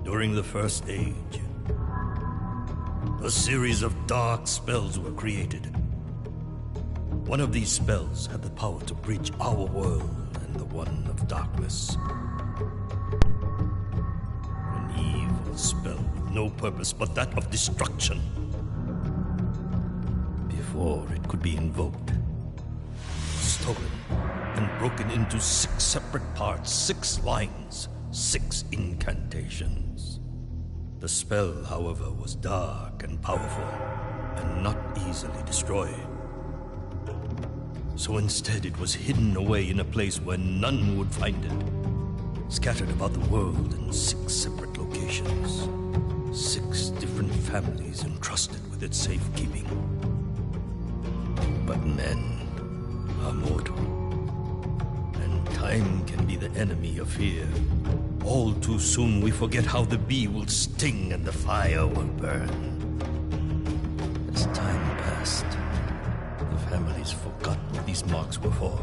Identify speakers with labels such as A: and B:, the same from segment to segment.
A: During the First Age, a series of dark spells were created. One of these spells had the power to bridge our world and the one of darkness. An evil spell with no purpose but that of destruction. Before it could be invoked, stolen and broken into 6 separate parts, 6 lines, 6 incantations. The spell, however, was dark and powerful, and not easily destroyed. So instead it was hidden away in a place where none would find it, scattered about the world in 6 separate locations, 6 different families entrusted with its safekeeping. But men are mortal, and time can be the enemy of fear. All too soon we forget how the bee will sting and the fire will burn. As time passed, the families forgot what these marks were for.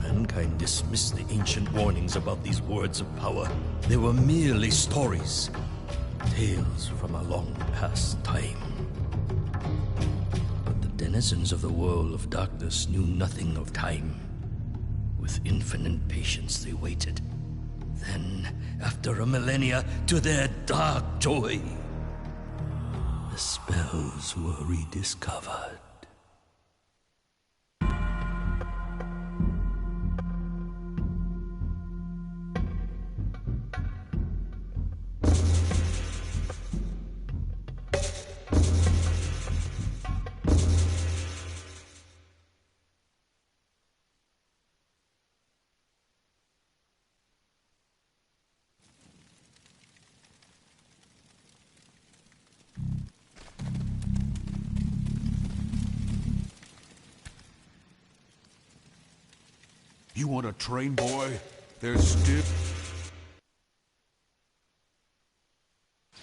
A: Mankind dismissed the ancient warnings about these words of power. They were merely stories, tales from a long past time. But the denizens of the world of darkness knew nothing of time. With infinite patience they waited. Then, after a millennia, to their dark joy, the spells were rediscovered.
B: You want to train, boy? There's still...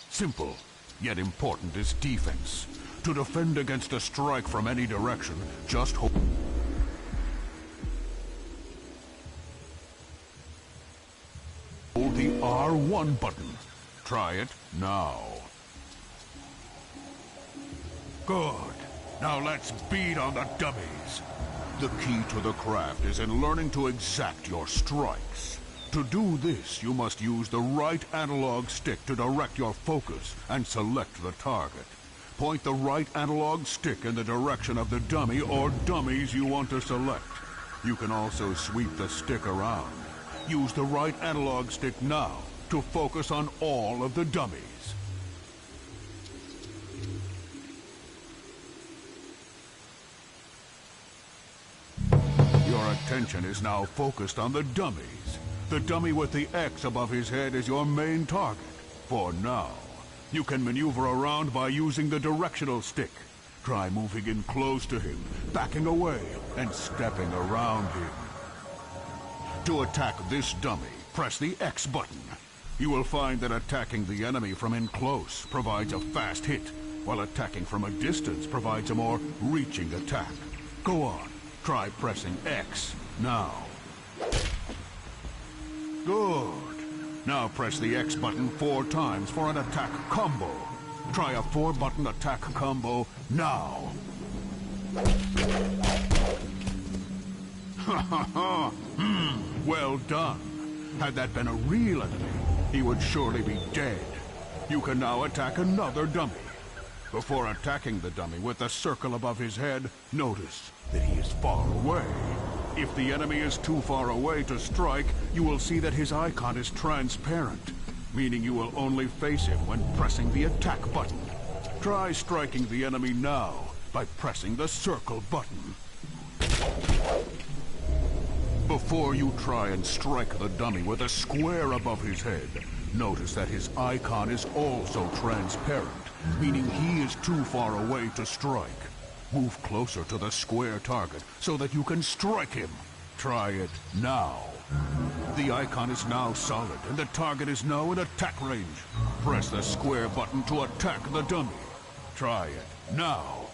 B: Simple, yet important is defense. To defend against a strike from any direction, just hold the R1 button. Try it now. Good. Now let's beat on the dummies. The key to the craft is in learning to exact your strikes. To do this, you must use the right analog stick to direct your focus and select the target. Point the right analog stick in the direction of the dummy or dummies you want to select. You can also sweep the stick around. Use the right analog stick now to focus on all of the dummies. Your attention is now focused on the dummies. The dummy with the X above his head is your main target, for now. You can maneuver around by using the directional stick. Try moving in close to him, backing away, and stepping around him. To attack this dummy, press the X button. You will find that attacking the enemy from in close provides a fast hit, while attacking from a distance provides a more reaching attack. Go on. Try pressing X now. Good. Now press the X button 4 times for an attack combo. Try a 4-button attack combo now. Ha ha ha! Well done. Had that been a real enemy, he would surely be dead. You can now attack another dummy. Before attacking the dummy with the circle above his head, notice that he is far away. If the enemy is too far away to strike, you will see that his icon is transparent, meaning you will only face him when pressing the attack button. Try striking the enemy now by pressing the circle button. Before you try and strike the dummy with a square above his head, notice that his icon is also transparent, meaning he is too far away to strike. Move closer to the square target so that you can strike him. Try it now. The icon is now solid and the target is now in attack range. Press the square button to attack the dummy. Try it now.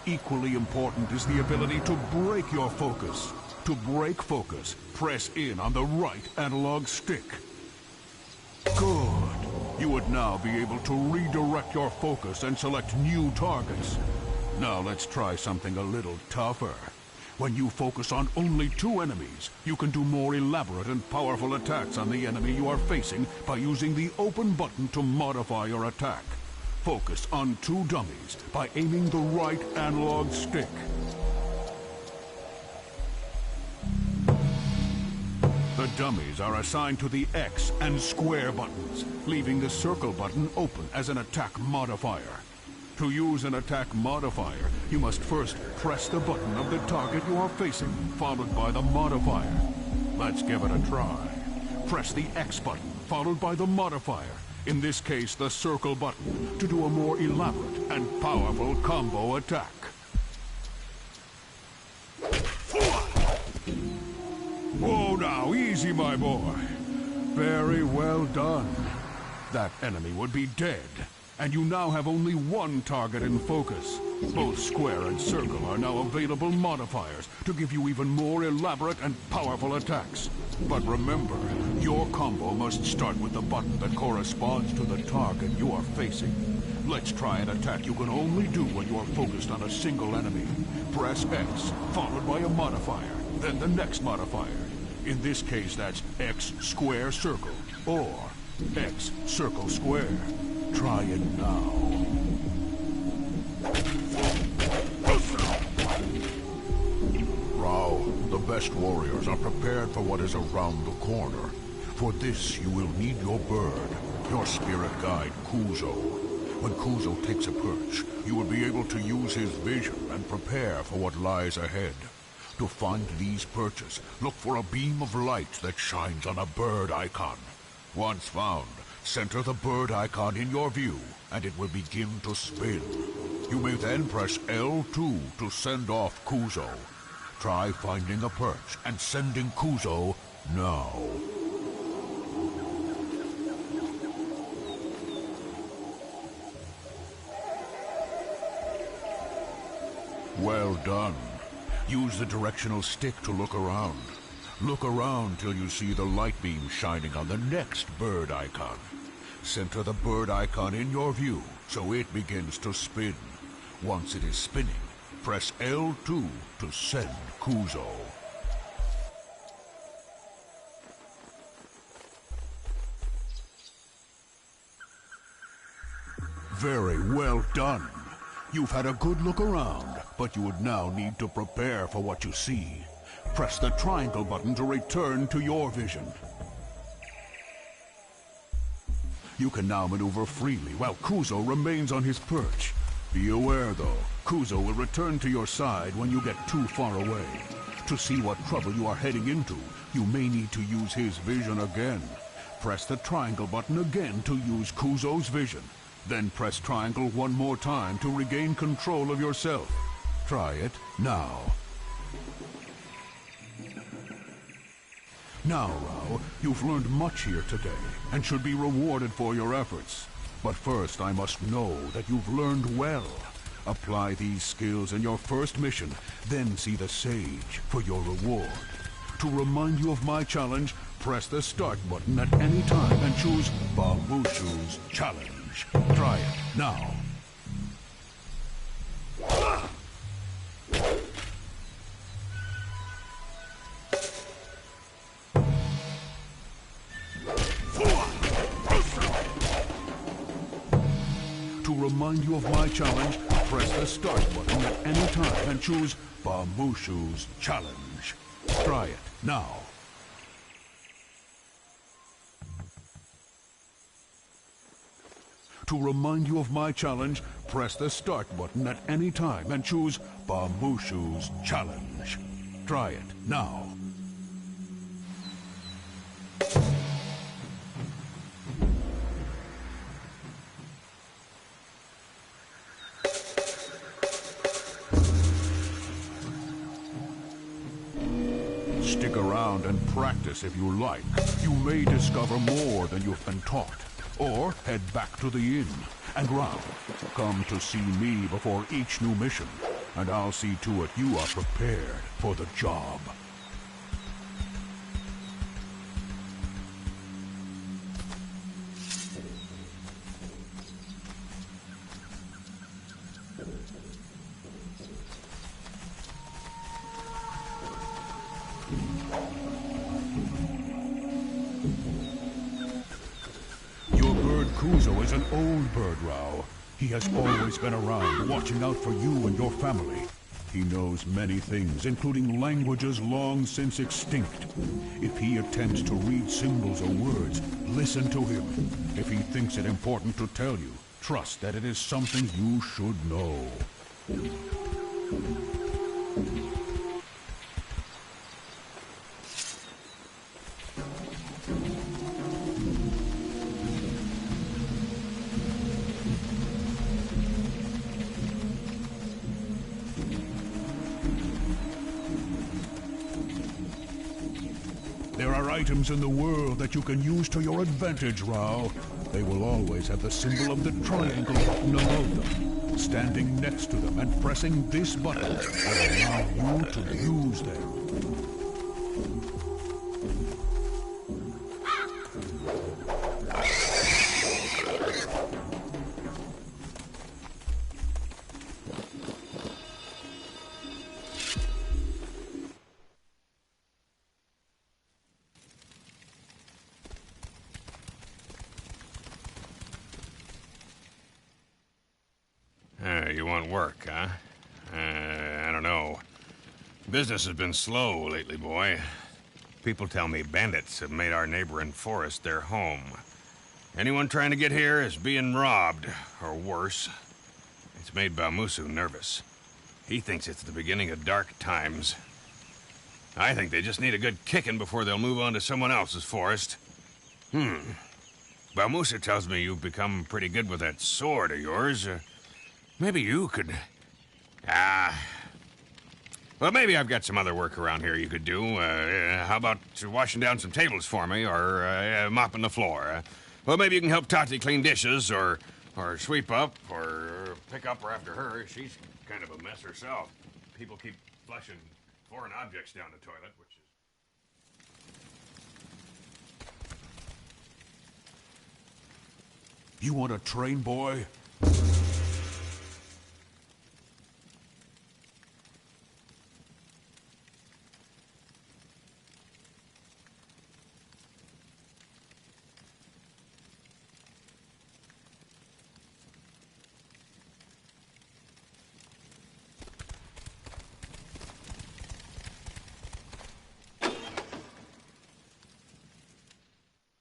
B: Equally important is the ability to break your focus. To break focus, press in on the right analog stick. You would now be able to redirect your focus and select new targets. Now let's try something a little tougher. When you focus on only 2 enemies, you can do more elaborate and powerful attacks on the enemy you are facing by using the open button to modify your attack. Focus on 2 dummies by aiming the right analog stick. The dummies are assigned to the X and square buttons, leaving the circle button open as an attack modifier. To use an attack modifier, you must first press the button of the target you are facing, followed by the modifier. Let's give it a try. Press the X button, followed by the modifier, in this case the circle button, to do a more elaborate and powerful combo attack. Whoa now, easy my boy. Very well done. That enemy would be dead. And you now have only 1 target in focus. Both square and circle are now available modifiers to give you even more elaborate and powerful attacks. But remember, your combo must start with the button that corresponds to the target you are facing. Let's try an attack you can only do when you are focused on a single enemy. Press X, followed by a modifier, then the next modifier. In this case, that's X square circle, or X circle square. Try it now. Rao, the best warriors are prepared for what is around the corner. For this, you will need your bird, your spirit guide, Kuzo. When Kuzo takes a perch, you will be able to use his vision and prepare for what lies ahead. To find these perches, look for a beam of light that shines on a bird icon. Once found, center the bird icon in your view, and it will begin to spin. You may then press L2 to send off Kuzo. Try finding a perch and sending Kuzo now. Well done. Use the directional stick to look around. Look around till you see the light beam shining on the next bird icon. Center the bird icon in your view so it begins to spin. Once it is spinning, press L2 to send Kuzo. Very well done. You've had a good look around, but you would now need to prepare for what you see. Press the triangle button to return to your vision. You can now maneuver freely while Kuzo remains on his perch. Be aware, though, Kuzo will return to your side when you get too far away. To see what trouble you are heading into, you may need to use his vision again. Press the triangle button again to use Kuzo's vision. Then press triangle one more time to regain control of yourself. Try it now. Now, Rao, you've learned much here today, and should be rewarded for your efforts. But first, I must know that you've learned well. Apply these skills in your first mission, then see the sage for your reward. To remind you of my challenge, press the start button at any time and choose Bambushu's Challenge. Try it now. To remind you of my challenge, press the start button at any time and choose Bambushu's Challenge. Try it now. To remind you of my challenge, press the start button at any time and choose Bambushu's Challenge. Try it now. Stick around and practice if you like. You may discover more than you've been taught. Or head back to the inn. And Rao, come to see me before each new mission, and I'll see to it you are prepared for the job. Your bird Kuzo is an old bird, Rao. He has always been around, watching out for you and your family. He knows many things, including languages long since extinct. If he attempts to read symbols or words, listen to him. If he thinks it important to tell you, trust that it is something you should know. There are items in the world that you can use to your advantage, Rao. They will always have the symbol of the triangle button above them. Standing next to them and pressing this button will allow you to use them.
C: You want work, huh? I don't know. Business has been slow lately, boy. People tell me bandits have made our neighboring forest their home. Anyone trying to get here is being robbed, or worse. It's made Bamusu nervous. He thinks it's the beginning of dark times. I think they just need a good kicking before they'll move on to someone else's forest. Bamusu tells me you've become pretty good with that sword of yours. Maybe you could... Well, maybe I've got some other work around here you could do. How about washing down some tables for me, or mopping the floor? Well, maybe you can help Tati clean dishes, or sweep up, or pick up after her. She's kind of a mess herself. People keep flushing foreign objects down the toilet, which is...
B: You want to train, boy?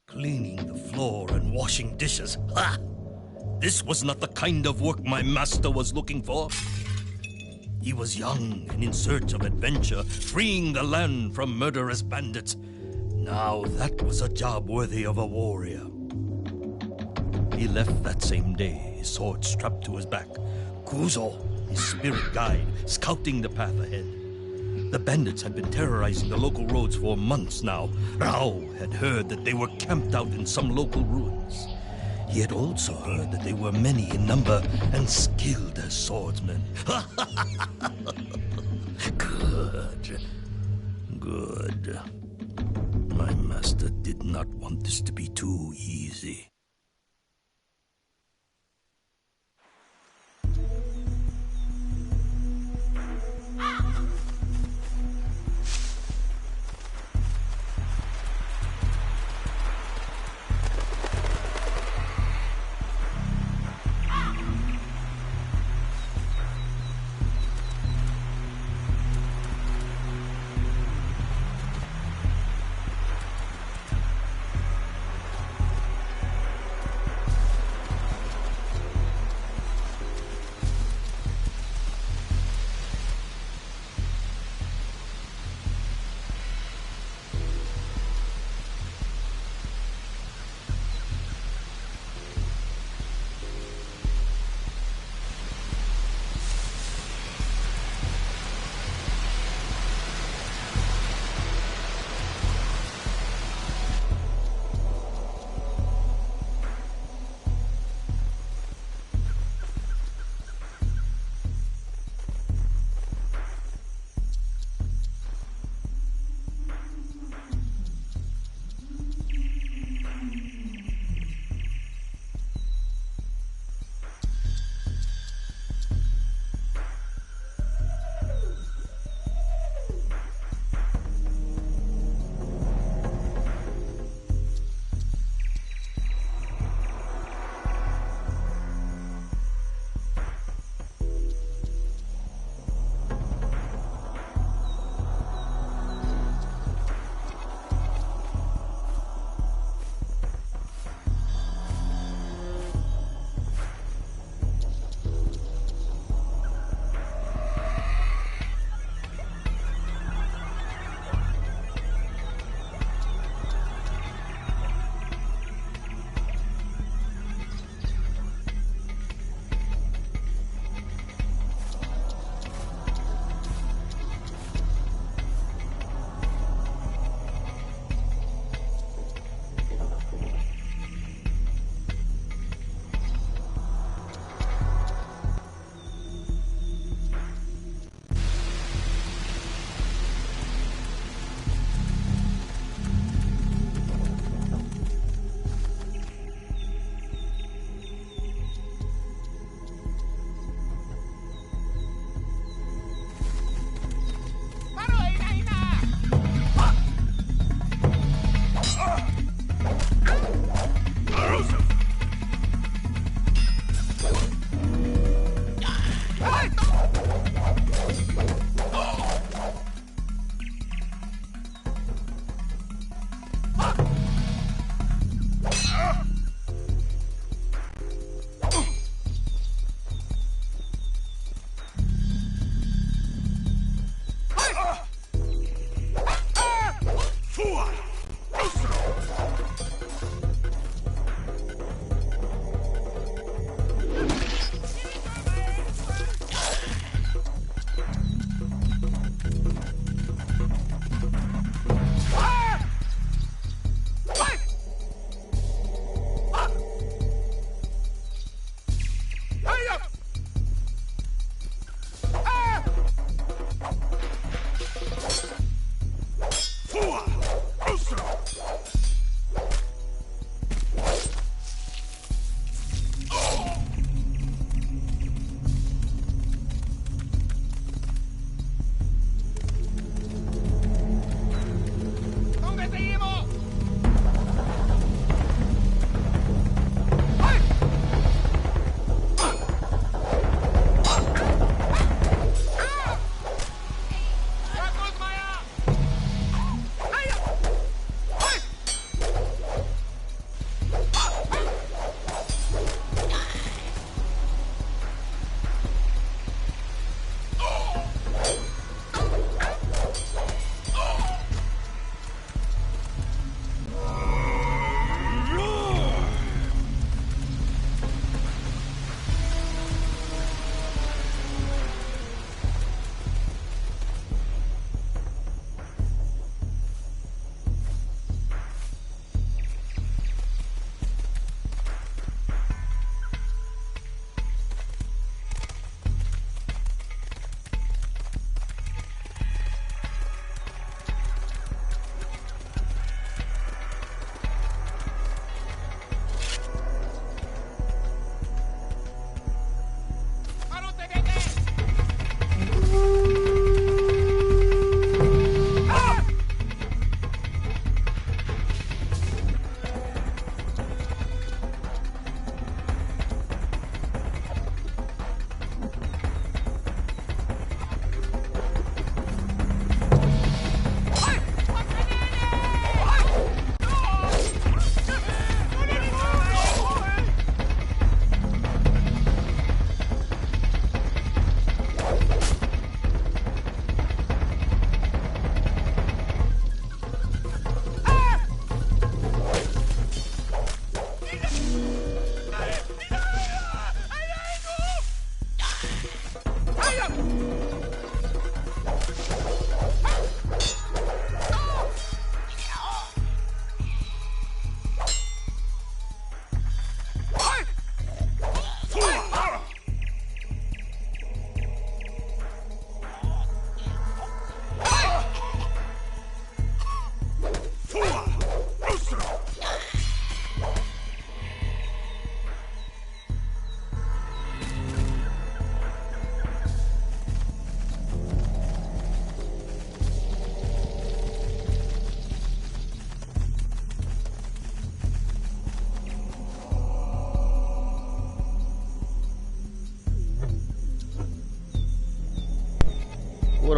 A: Cleaning the floor and washing dishes. Ha! This was not the kind of work my master was looking for. He was young and in search of adventure, freeing the land from murderous bandits. Now that was a job worthy of a warrior. He left that same day, his sword strapped to his back. Kuzo, his spirit guide, scouting the path ahead. The bandits had been terrorizing the local roads for months now. Rao had heard that they were camped out in some local ruins. He had also heard that they were many in number and skilled as swordsmen. Good. Good. My master did not want this to be too easy.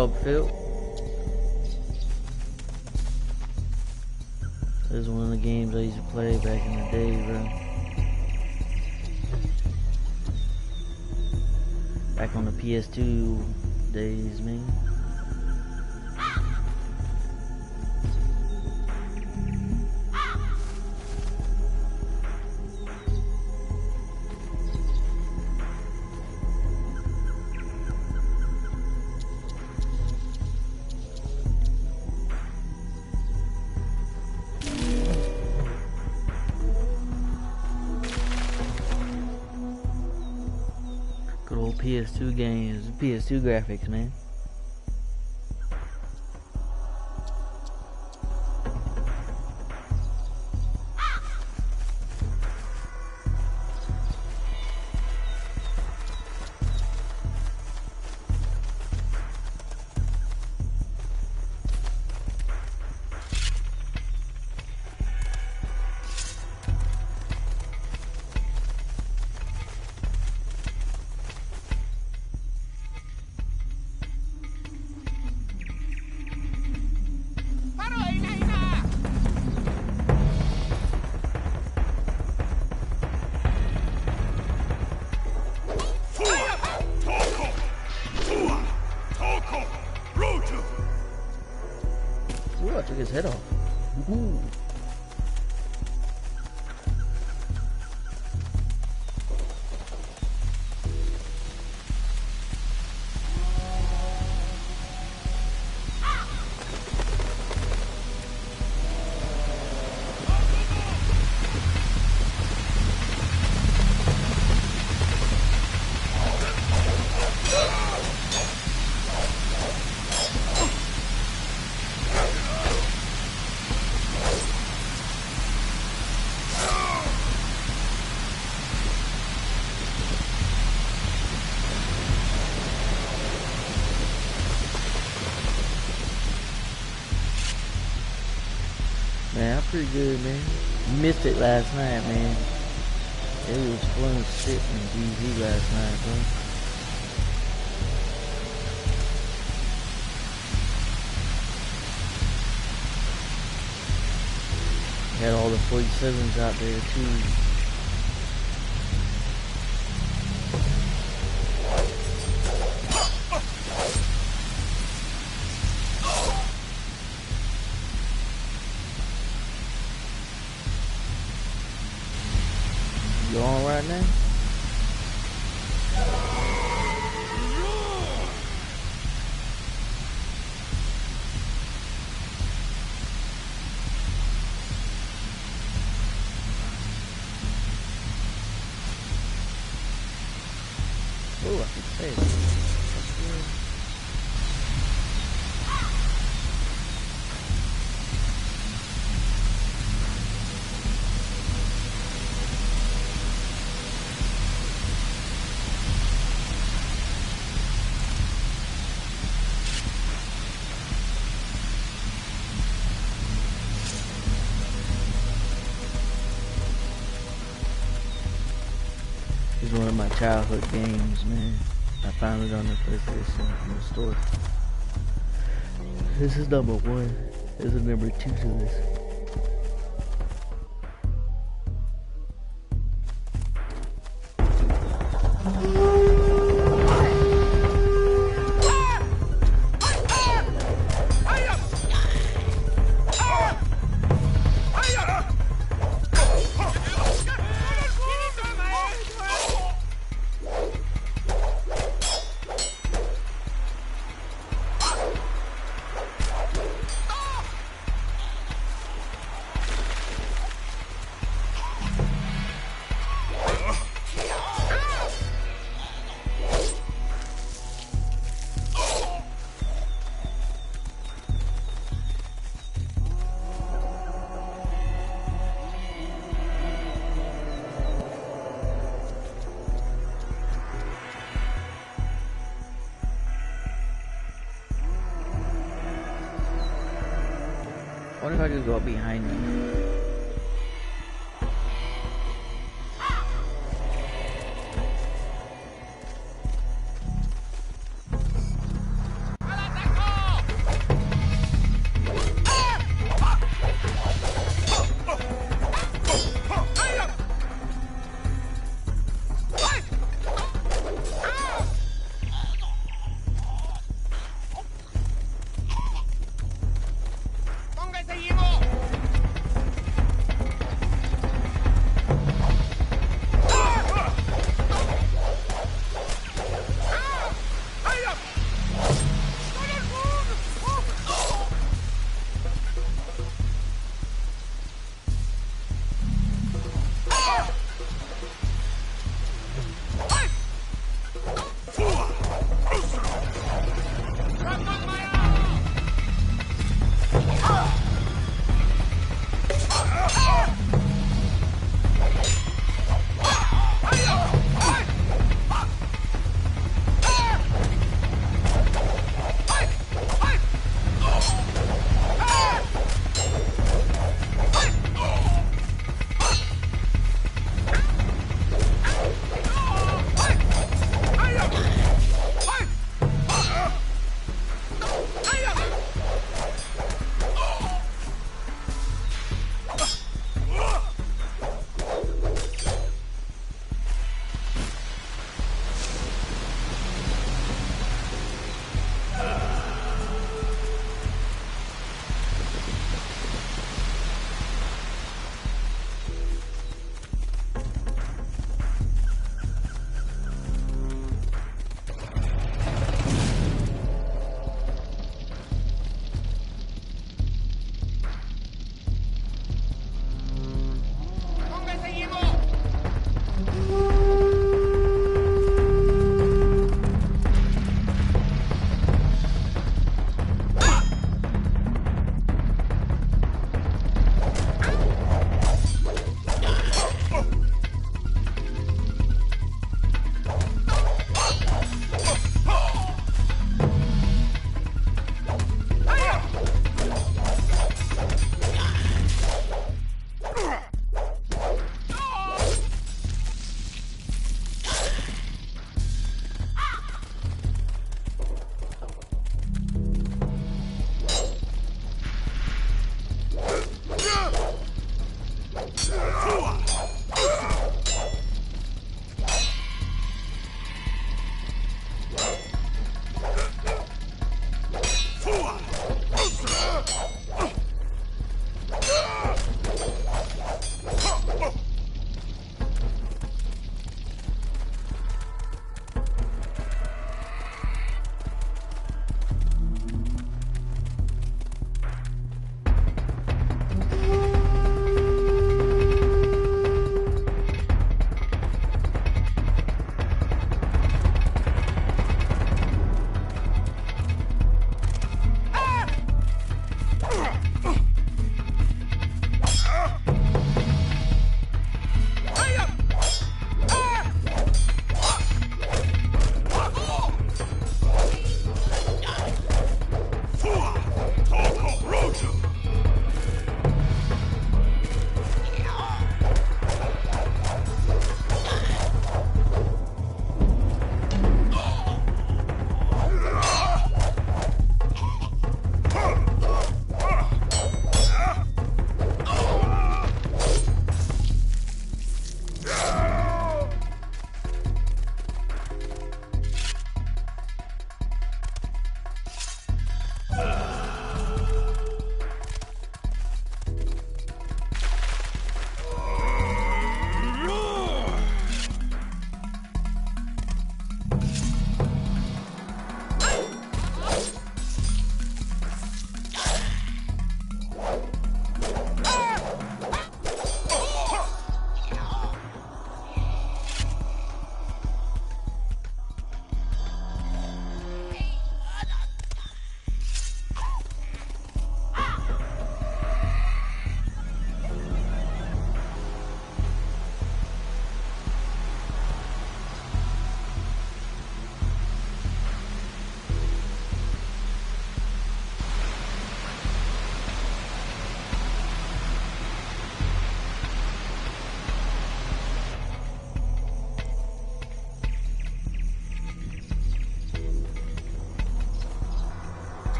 D: up, Phil? This is one of the games I used to play back in the day, bro. Back on the PS2 days, man. Good old PS2 games, PS2 graphics, man. Ooh, I took his head off. Ooh. Man, I'm pretty good, man. Missed it last night, man. It was fun as shit in DZ last night, bro. Had all the 47s out there, too. You on right now? Oh, I can say it. It's one of my childhood games, man. I found it on the PlayStation in the store. This is number 1. This is number 2 to this. What if I just go up behind them?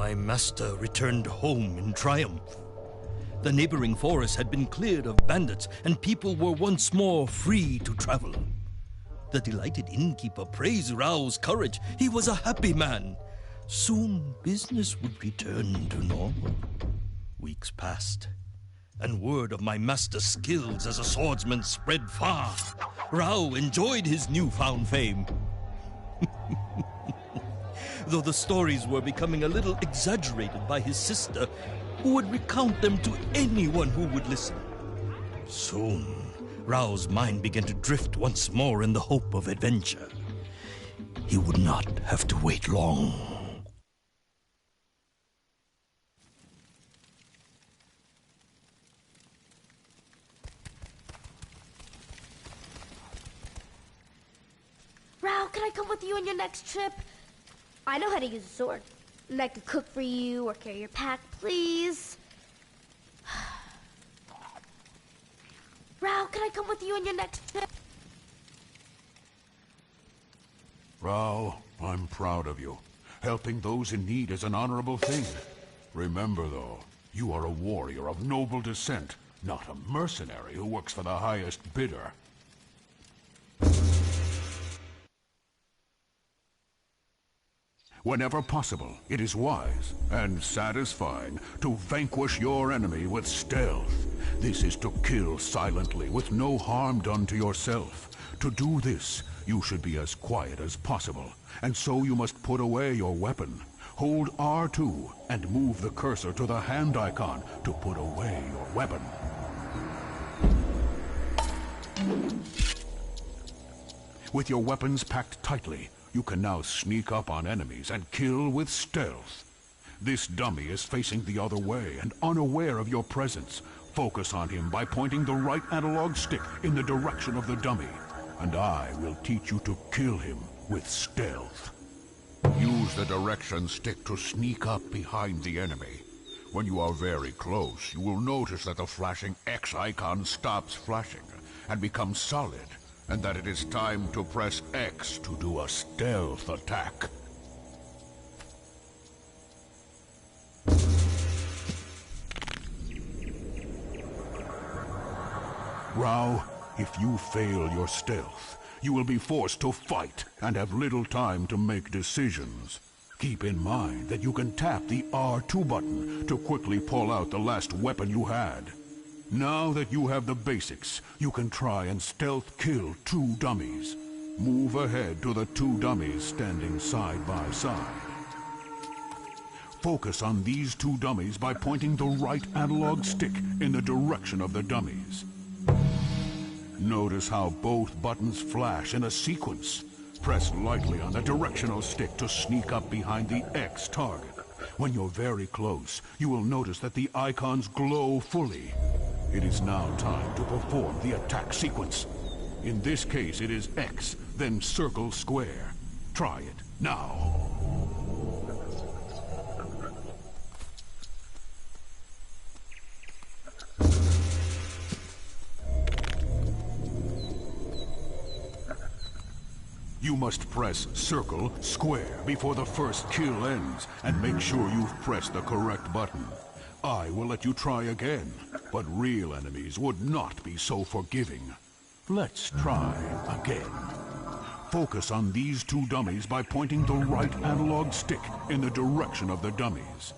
A: my master returned home in triumph. The neighboring forest had been cleared of bandits, and people were once more free to travel. The delighted innkeeper praised Rao's courage. He was a happy man. Soon business would return to normal. Weeks passed, and word of my master's skills as a swordsman spread far. Rao enjoyed his newfound fame. Though the stories were becoming a little exaggerated by his sister, who would recount them to anyone who would listen. Soon, Rao's mind began to drift once more in the hope of adventure. He would not have to wait long.
E: Rao, can I come with you on your next trip? I know how to use a sword. And I could cook for you or carry your pack, please. Rao, can I come with you on your next trip?
B: Rao, I'm proud of you. Helping those in need is an honorable thing. Remember, though, you are a warrior of noble descent, not a mercenary who works for the highest bidder. Whenever possible, it is wise and satisfying to vanquish your enemy with stealth. This is to kill silently with no harm done to yourself. To do this, you should be as quiet as possible, and so you must put away your weapon. Hold R2 and move the cursor to the hand icon to put away your weapon. With your weapons packed tightly, you can now sneak up on enemies and kill with stealth. This dummy is facing the other way and unaware of your presence. Focus on him by pointing the right analog stick in the direction of the dummy, and I will teach you to kill him with stealth. Use the direction stick to sneak up behind the enemy. When you are very close, you will notice that the flashing X icon stops flashing and becomes solid, and that it is time to press X to do a stealth attack. Rao, if you fail your stealth, you will be forced to fight and have little time to make decisions. Keep in mind that you can tap the R2 button to quickly pull out the last weapon you had. Now that you have the basics, you can try and stealth kill 2 dummies. Move ahead to the 2 dummies standing side by side. Focus on these 2 dummies by pointing the right analog stick in the direction of the dummies. Notice how both buttons flash in a sequence. Press lightly on the directional stick to sneak up behind the X target. When you're very close, you will notice that the icons glow fully. It is now time to perform the attack sequence. In this case, it is X, then circle square. Try it now. You must press circle square before the first kill ends, and make sure you've pressed the correct button. I will let you try again, but real enemies would not be so forgiving. Let's try again. Focus on these 2 dummies by pointing the right analog stick in the direction of the dummies.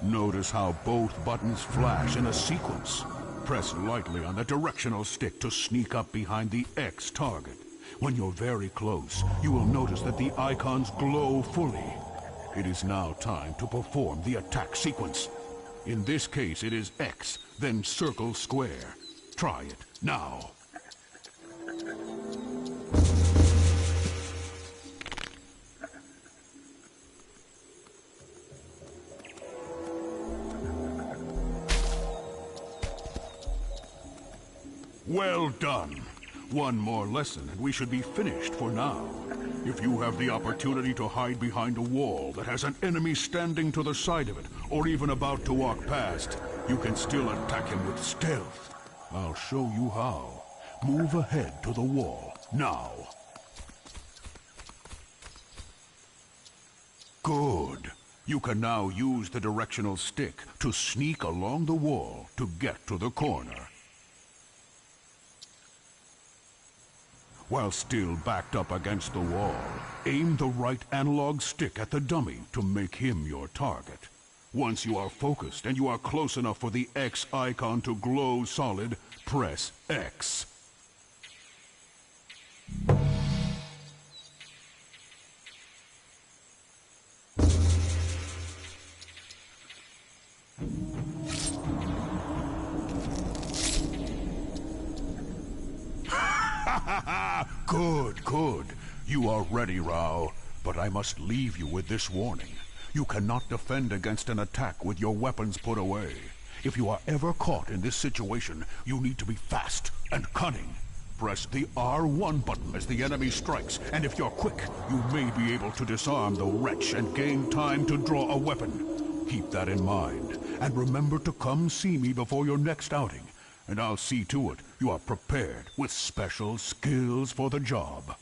B: Notice how both buttons flash in a sequence. Press lightly on the directional stick to sneak up behind the X target. When you're very close, you will notice that the icons glow fully. It is now time to perform the attack sequence. In this case, it is X, then circle square. Try it now. Well done. One more lesson and we should be finished for now. If you have the opportunity to hide behind a wall that has an enemy standing to the side of it, or even about to walk past, you can still attack him with stealth. I'll show you how. Move ahead to the wall, now. Good. You can now use the directional stick to sneak along the wall to get to the corner. While still backed up against the wall, aim the right analog stick at the dummy to make him your target. Once you are focused and you are close enough for the X icon to glow solid, press X. Good, good. You are ready, Rao. But I must leave you with this warning. You cannot defend against an attack with your weapons put away. If you are ever caught in this situation, you need to be fast and cunning. Press the R1 button as the enemy strikes, and if you're quick, you may be able to disarm the wretch and gain time to draw a weapon. Keep that in mind, and remember to come see me before your next outing, and I'll see to it you are prepared with special skills for the job.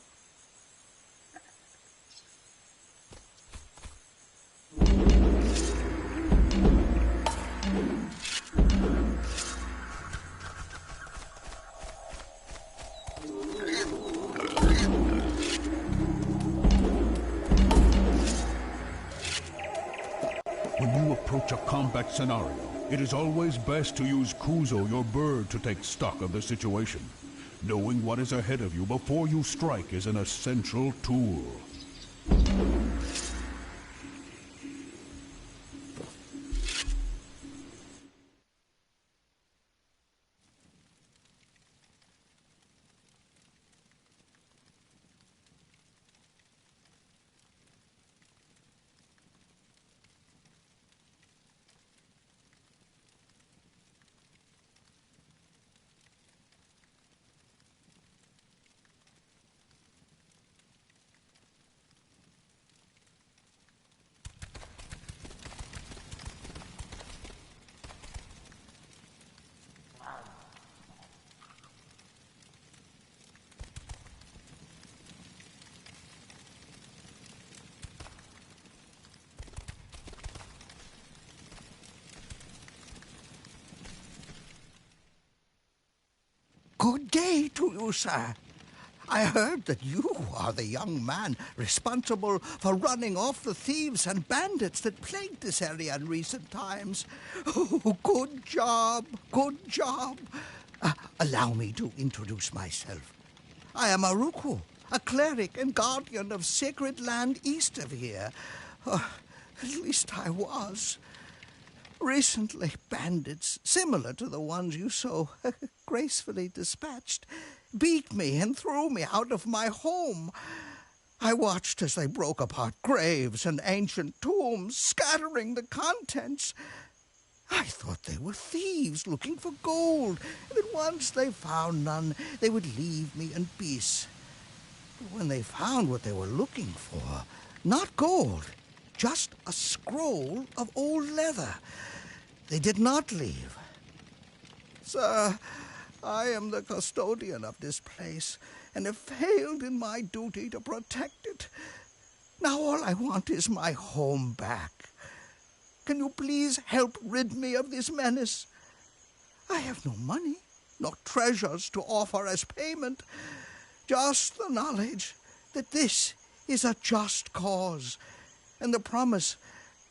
B: When you approach a combat scenario, it is always best to use Kuzo, your bird, to take stock of the situation. Knowing what is ahead of you before you strike is an essential tool.
F: Good day to you, sir. I heard that you are the young man responsible for running off the thieves and bandits that plagued this area in recent times. Oh, good job, good job. Allow me to introduce myself. I am Aruku, a cleric and guardian of sacred land east of here. At least I was. Recently, bandits, similar to the ones you so gracefully dispatched, beat me and threw me out of my home. I watched as they broke apart graves and ancient tombs, scattering the contents. I thought they were thieves looking for gold, and that once they found none, they would leave me in peace. But when they found what they were looking for, not gold, just a scroll of old leather, they did not leave. Sir, I am the custodian of this place, and have failed in my duty to protect it. Now all I want is my home back. Can you please help rid me of this menace? I have no money, no treasures to offer as payment, just the knowledge that this is a just cause, and the promise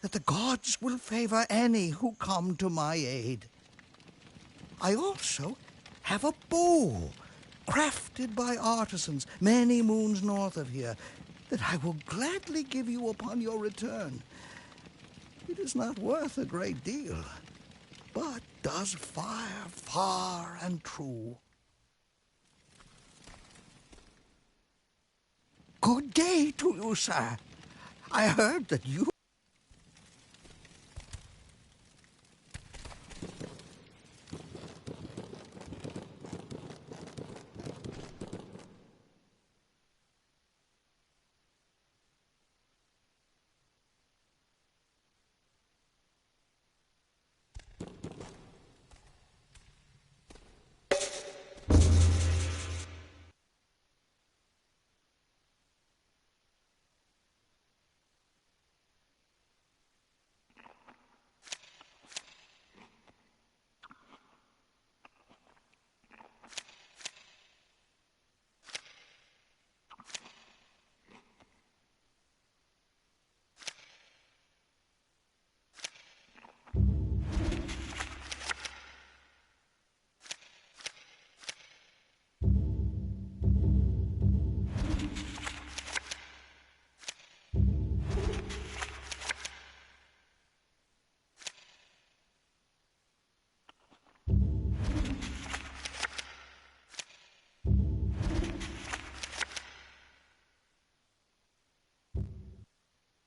F: that the gods will favor any who come to my aid. I also have a bow, crafted by artisans many moons north of here, that I will gladly give you upon your return. It is not worth a great deal, but does fire far and true. Good day to you, sir. I heard that you...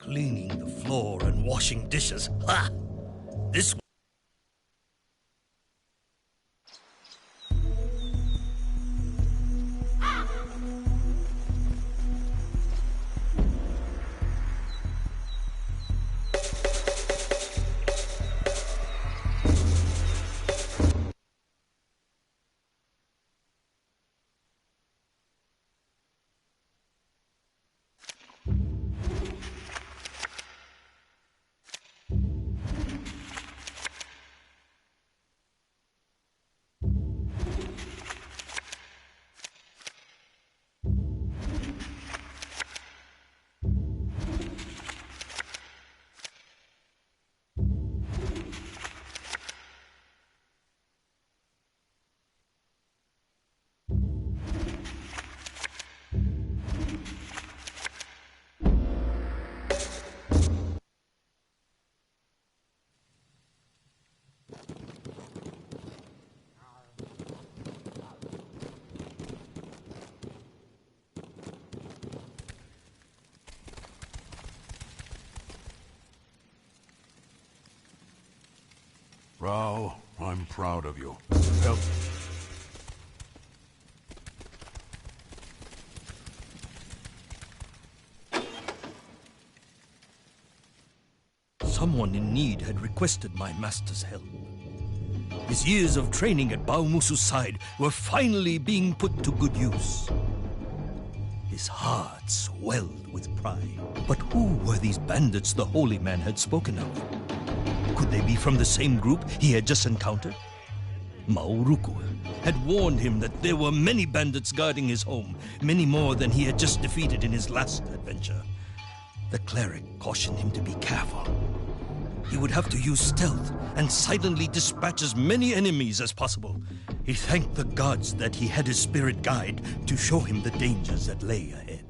A: cleaning the floor and washing dishes. Ha! This
B: Rao, I'm proud of you. Help.
A: Someone in need had requested my master's help. His years of training at Baumusu's side were finally being put to good use. His heart swelled with pride. But who were these bandits the holy man had spoken of? Could they be from the same group he had just encountered? Mauruku had warned him that there were many bandits guarding his home, many more than he had just defeated in his last adventure. The cleric cautioned him to be careful. He would have to use stealth and silently dispatch as many enemies as possible. He thanked the gods that he had his spirit guide to show him the dangers that lay ahead.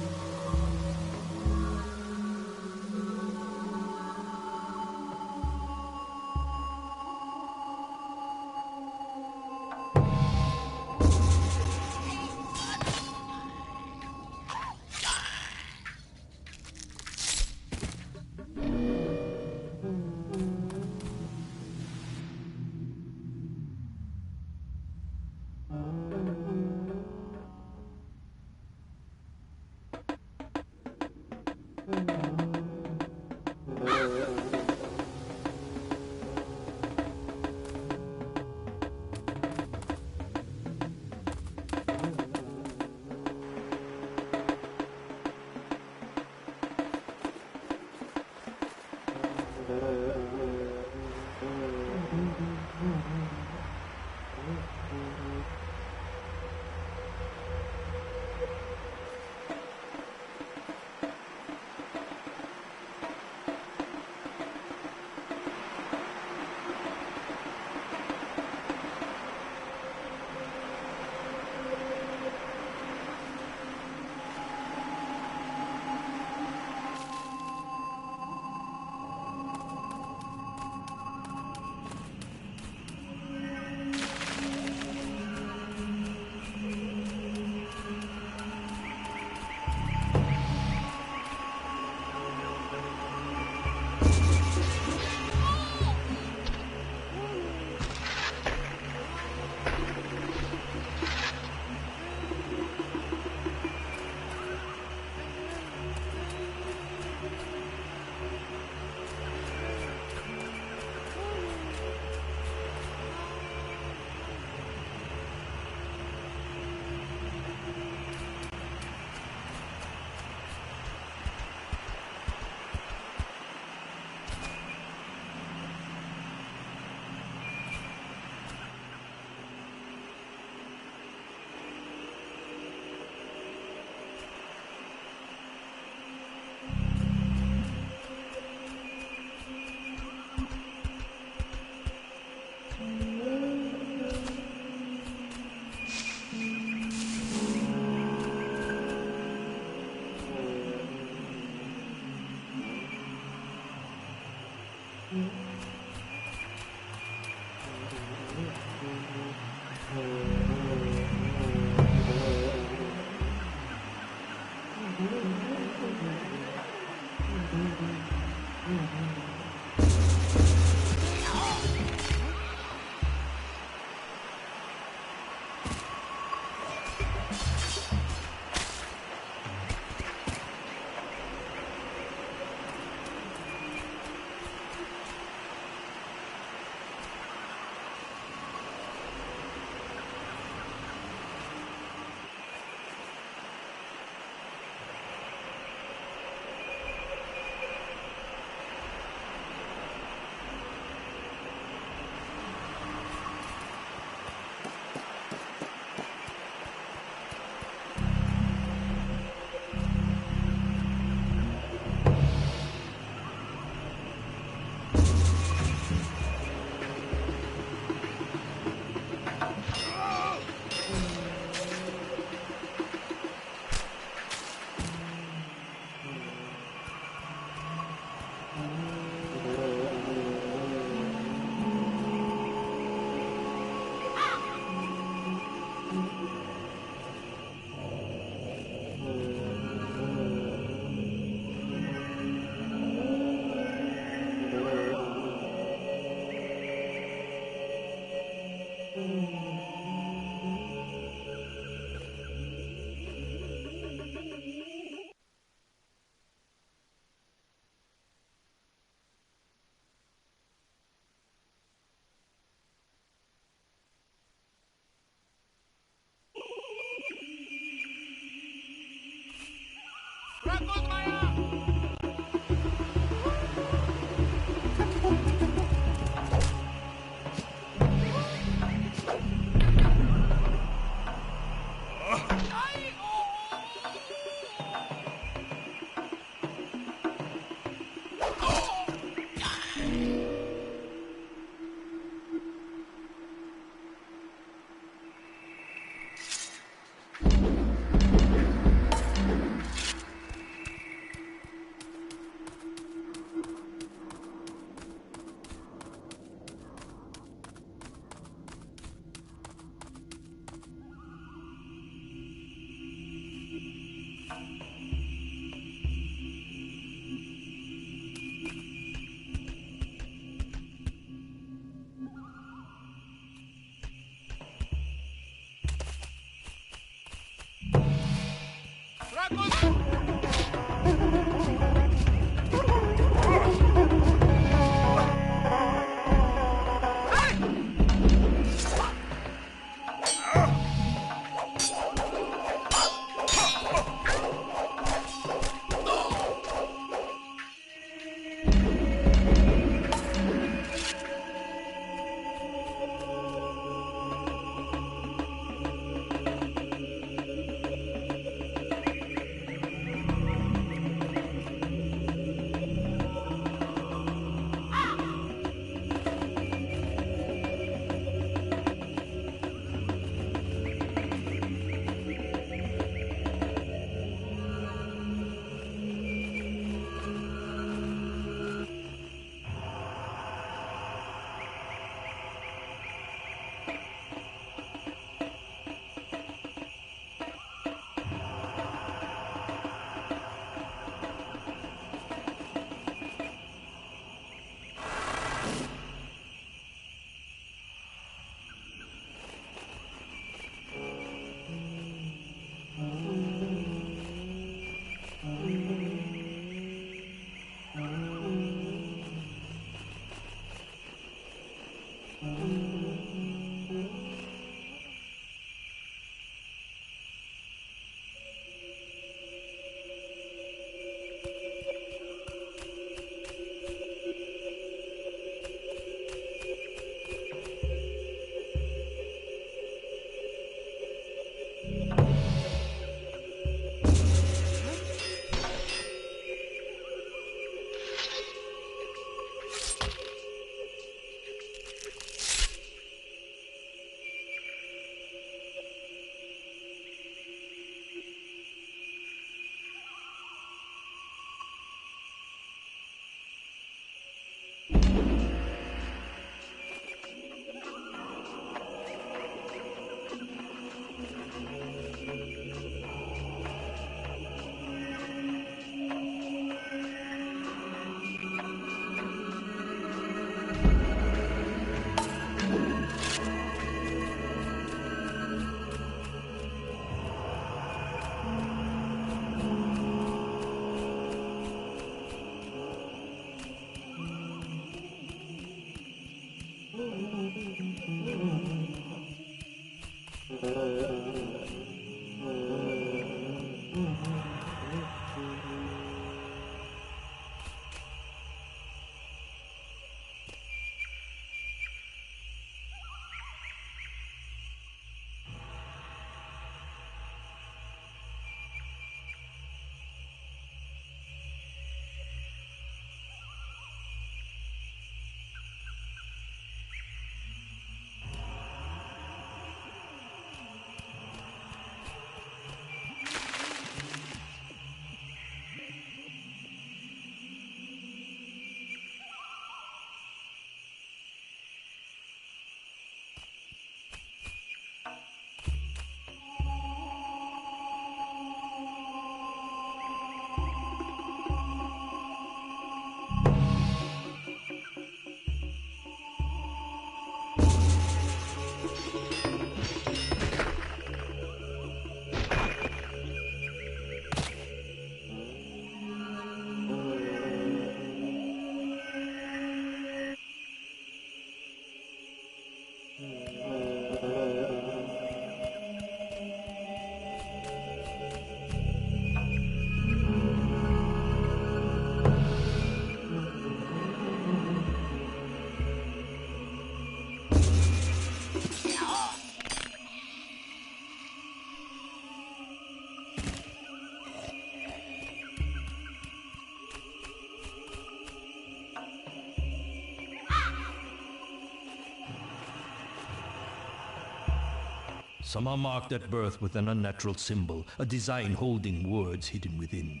A: Some are marked at birth with an unnatural symbol, a design holding words hidden within.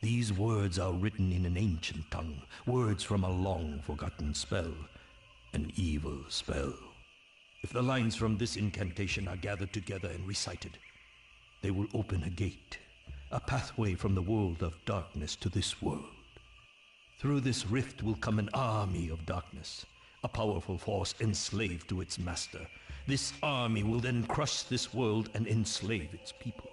A: These words are written in an ancient tongue, words from a long-forgotten spell, an evil spell. If the lines from this incantation are gathered together and recited, they will open a gate, a pathway from the world of darkness to this world. Through this rift will come an army of darkness, a powerful force enslaved to its master. This army will then crush this world and enslave its people.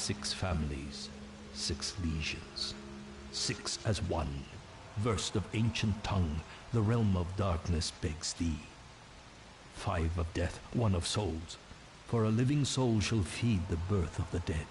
A: 6 families, 6 legions, 6 as one, versed of ancient tongue, the realm of darkness begs thee. 5 of death, 1 of souls, for a living soul shall feed the birth of the dead.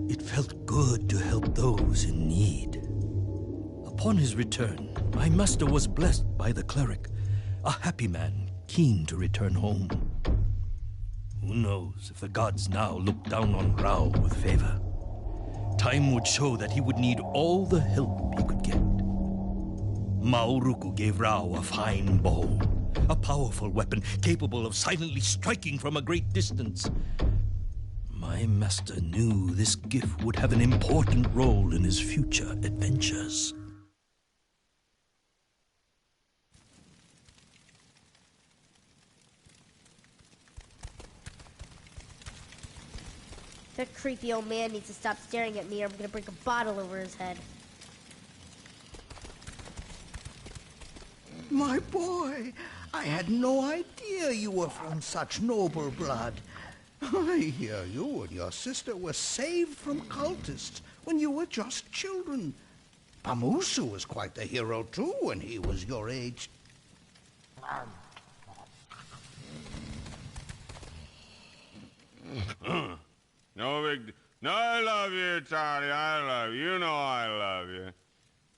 A: It felt good to help those in need. Upon his return, my master was blessed by the cleric, a happy man keen to return home. Who knows if the gods now look down on Rao with favor? Time would show that he would need all the help he could get. Mauruku gave Rao a fine bow, a powerful weapon capable of silently striking from a great distance. My master knew this gift would have an important role in his future adventures.
E: That creepy old man needs to stop staring at me or I'm gonna break a bottle over his head.
F: My boy, I had no idea you were from such noble blood. I hear you and your sister were saved from cultists when you were just children. Pamusu was quite the hero too when he was your age.
C: No, I love you, Toddy. I love you. You know I love you.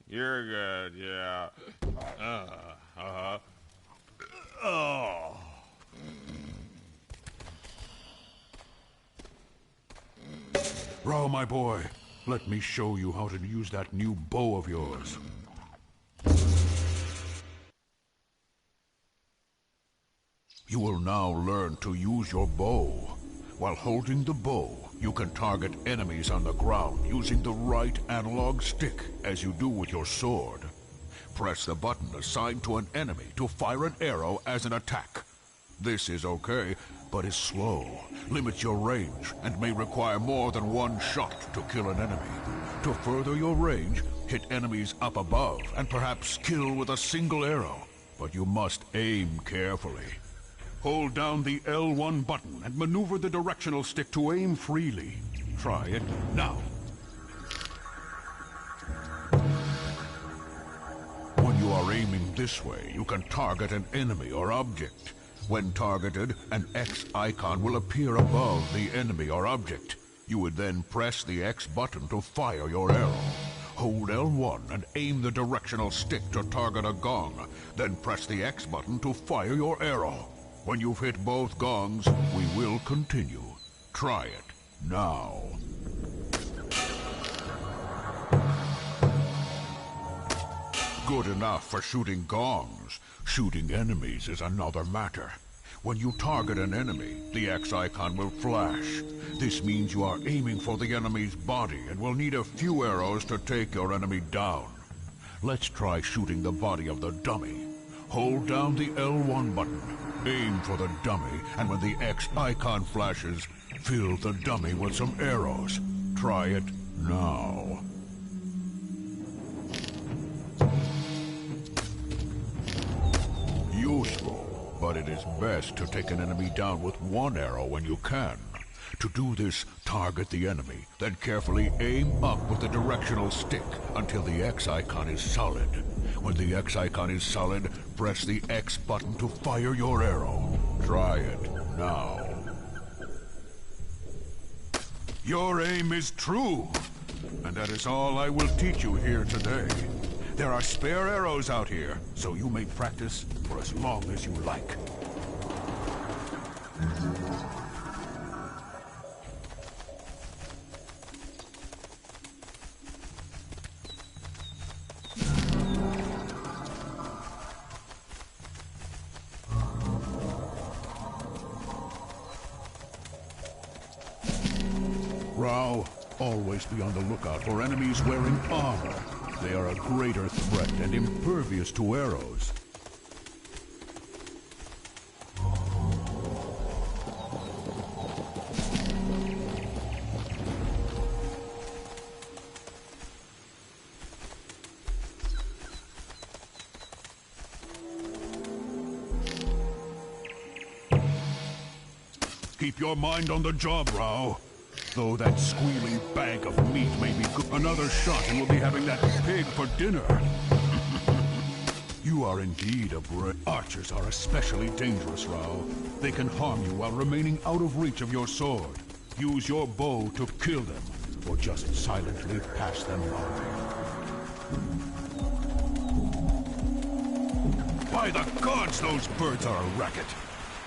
C: You're good, yeah. Oh.
B: Rao, my boy, let me show you how to use that new bow of yours. You will now learn to use your bow. While holding the bow, you can target enemies on the ground using the right analog stick, as you do with your sword. Press the button assigned to an enemy to fire an arrow as an attack. This is okay, but is slow, limits your range, and may require more than one shot to kill an enemy. To further your range, hit enemies up above, and perhaps kill with a single arrow. But you must aim carefully. Hold down the L1 button and maneuver the directional stick to aim freely. Try it now. When you are aiming this way, you can target an enemy or object. When targeted, an X icon will appear above the enemy or object. You would then press the X button to fire your arrow. Hold L1 and aim the directional stick to target a gong. Then press the X button to fire your arrow. When you've hit both gongs, we will continue. Try it now. Good enough for shooting gongs. Shooting enemies is another matter. When you target an enemy, the X icon will flash. This means you are aiming for the enemy's body and will need a few arrows to take your enemy down. Let's try shooting the body of the dummy. Hold down the L1 button. Aim for the dummy, and when the X icon flashes, fill the dummy with some arrows. Try it now. Useful, but it is best to take an enemy down with one arrow when you can. To do this, target the enemy, then carefully aim up with the directional stick until the X icon is solid. When the X icon is solid, press the X button to fire your arrow. Try it now. Your aim is true, and that is all I will teach you here today. There are spare arrows out here, so you may practice for as long as you like. Rao, always be on the lookout for enemies wearing armor. They are a greater threat and impervious to arrows. Keep your mind on the job, Rao. Though that squealy bag of meat may be good, another shot and we'll be having that pig for dinner. You are indeed a brave. Archers are especially dangerous, Rao. They can harm you while remaining out of reach of your sword. Use your bow to kill them, or just silently pass them by. By the gods, those birds are a racket.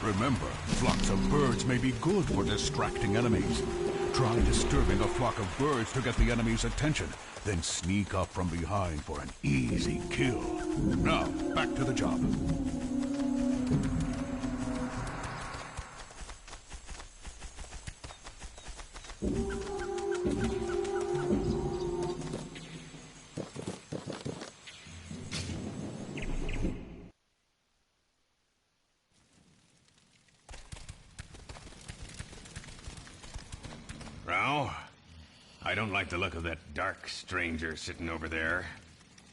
B: Remember, flocks of birds may be good for distracting enemies. Try disturbing a flock of birds to get the enemy's attention, then sneak up from behind for an easy kill. Now, back to the job.
C: Rao, I don't like the look of that dark stranger sitting over there.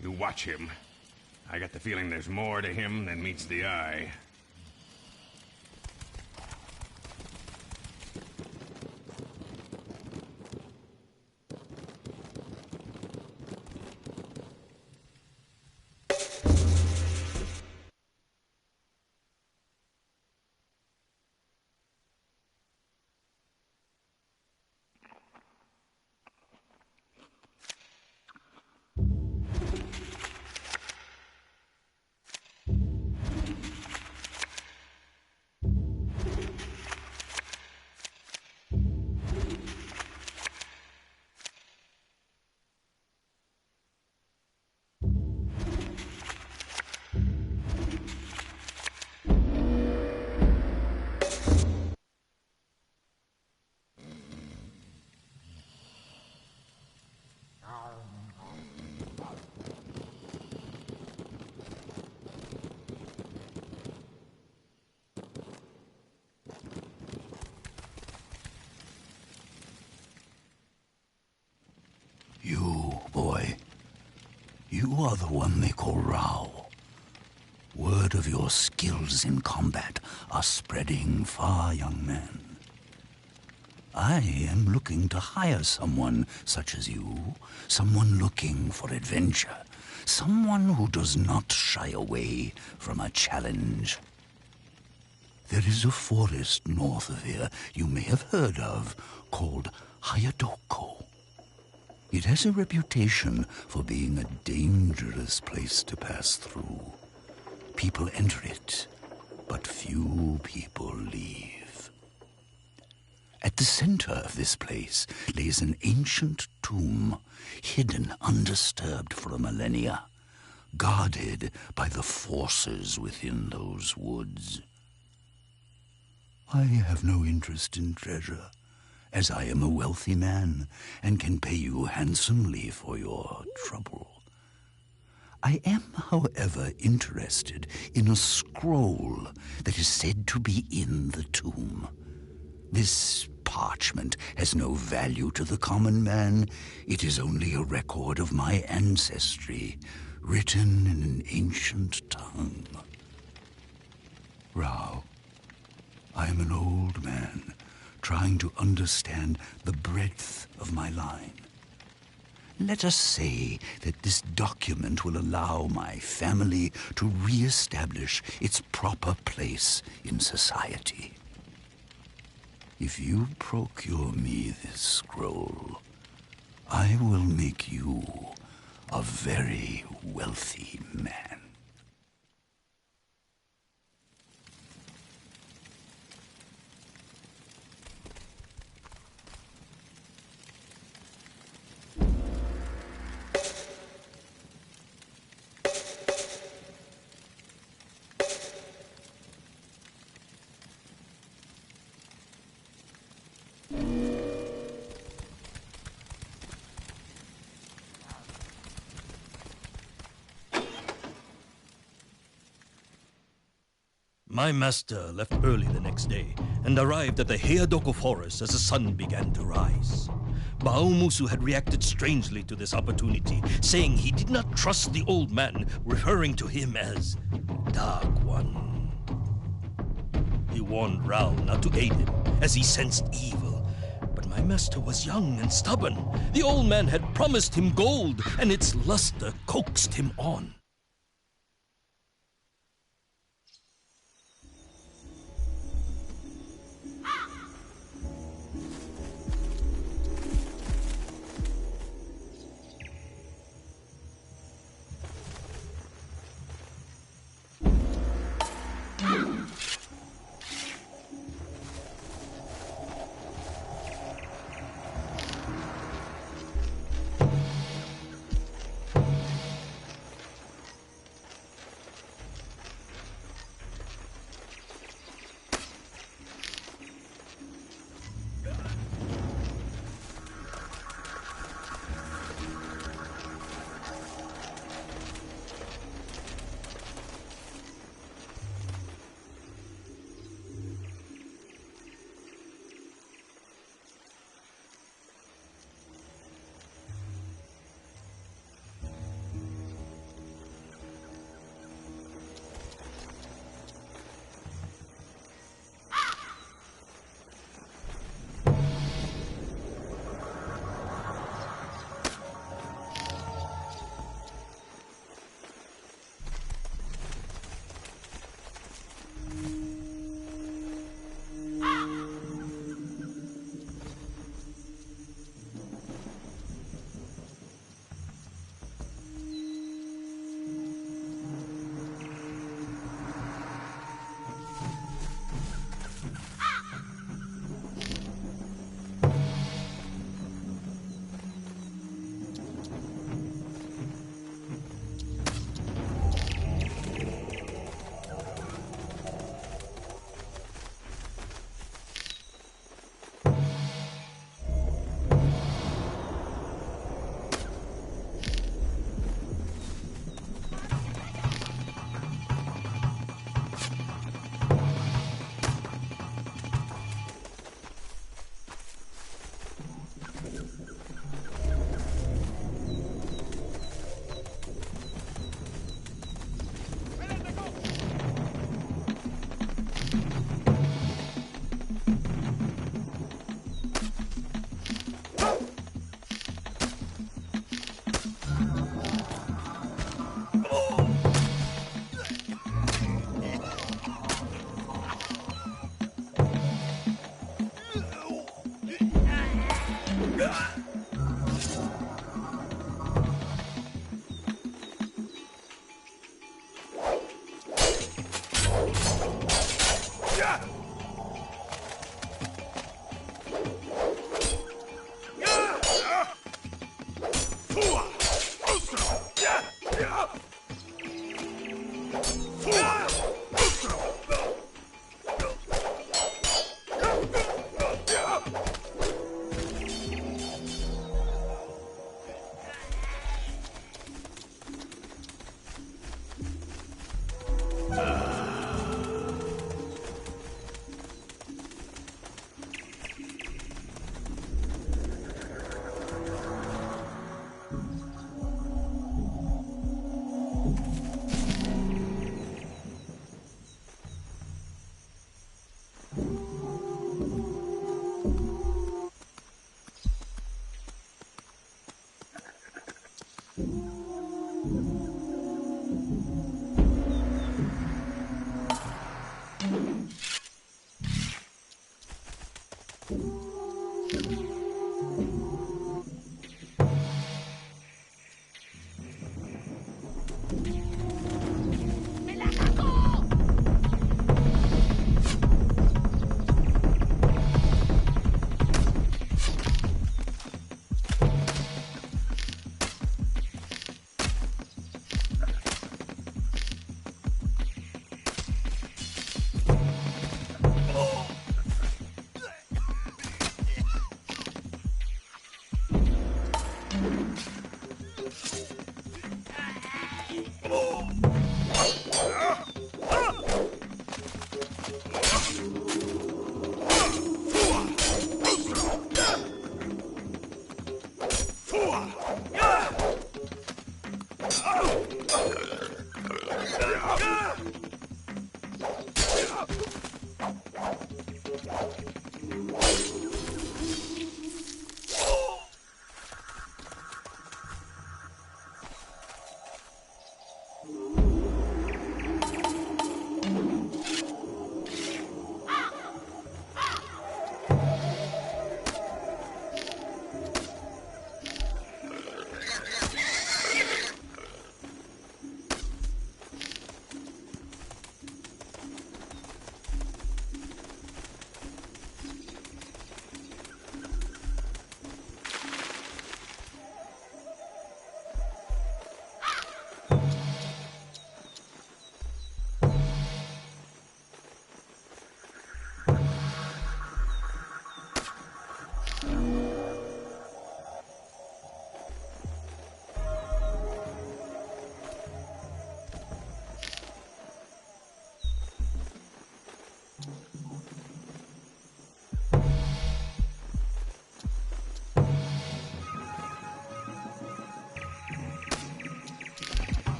C: You watch him. I got the feeling there's more to him than meets the eye.
G: You are the one they call Rao. Word of your skills in combat are spreading far, young man. I am looking to hire someone such as you, someone looking for adventure, someone who does not shy away from a challenge. There is a forest north of here you may have heard of called Hayadoko. It has a reputation for being a dangerous place to pass through. People enter it, but few people leave. At the center of this place lays an ancient tomb, hidden undisturbed for a millennia, guarded by the forces within those woods. I have no interest in treasure, as I am a wealthy man and can pay you handsomely for your trouble. I am, however, interested in a scroll that is said to be in the tomb. This parchment has no value to the common man. It is only a record of my ancestry, written in an ancient tongue. Rao, I am an old man trying to understand the breadth of my line. Let us say that this document will allow my family to re-establish its proper place in society. If you procure me this scroll, I will make you a very wealthy man.
A: My master left early the next day and arrived at the Hayadoko forest as the sun began to rise. Baomusu had reacted strangely to this opportunity, saying he did not trust the old man, referring to him as Dark One. He warned Rao not to aid him, as he sensed evil. But my master was young and stubborn. The old man had promised him gold, and its luster coaxed him on.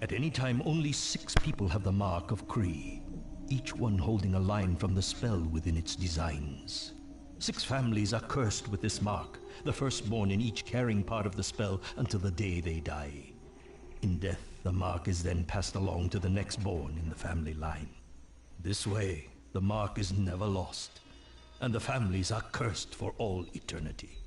A: At any time, only 6 people have the mark of Kree, each one holding a line from the spell within its designs. 6 families are cursed with this mark, the firstborn in each carrying part of the spell until the day they die. In death, the mark is then passed along to the next born in the family line. This way, the mark is never lost, and the families are cursed for all eternity.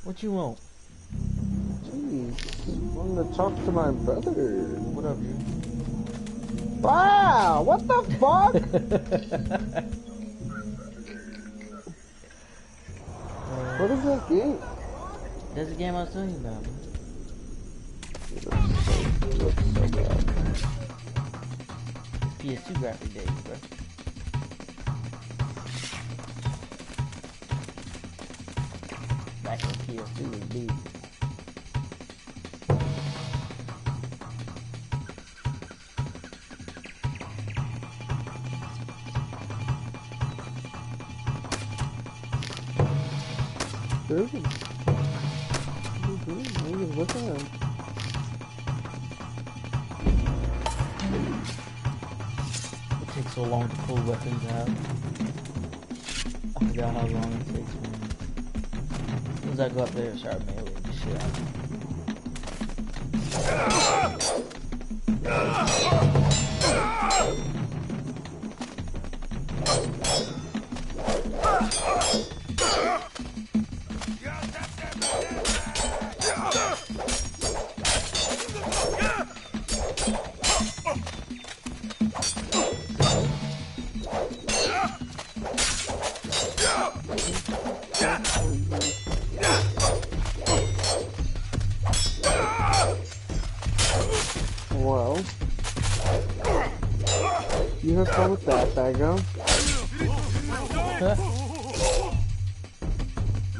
D: What you want?
H: Jeez, wanted to talk to my brother.
D: What up, you?
H: Wow, what the fuck? What is that game?
D: That's the game I was telling you about, man.
H: It looks so bad.
D: PS2 graphic days, bro. Back when PS2 was big.
H: Look at him.
D: It takes so long to pull weapons out. I forgot how long it takes, man. As soon as I go up there and start mailing the shit out.
H: Well, you have fun with that, Baggo.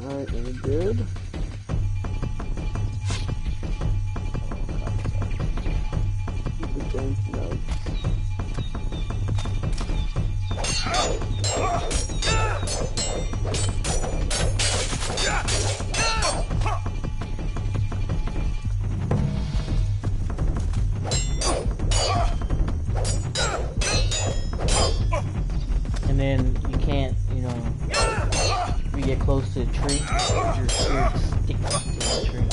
H: Alright, very good. The dance notes.
D: And then you can't, you know, if you get close to the tree, your sword sticks to the tree.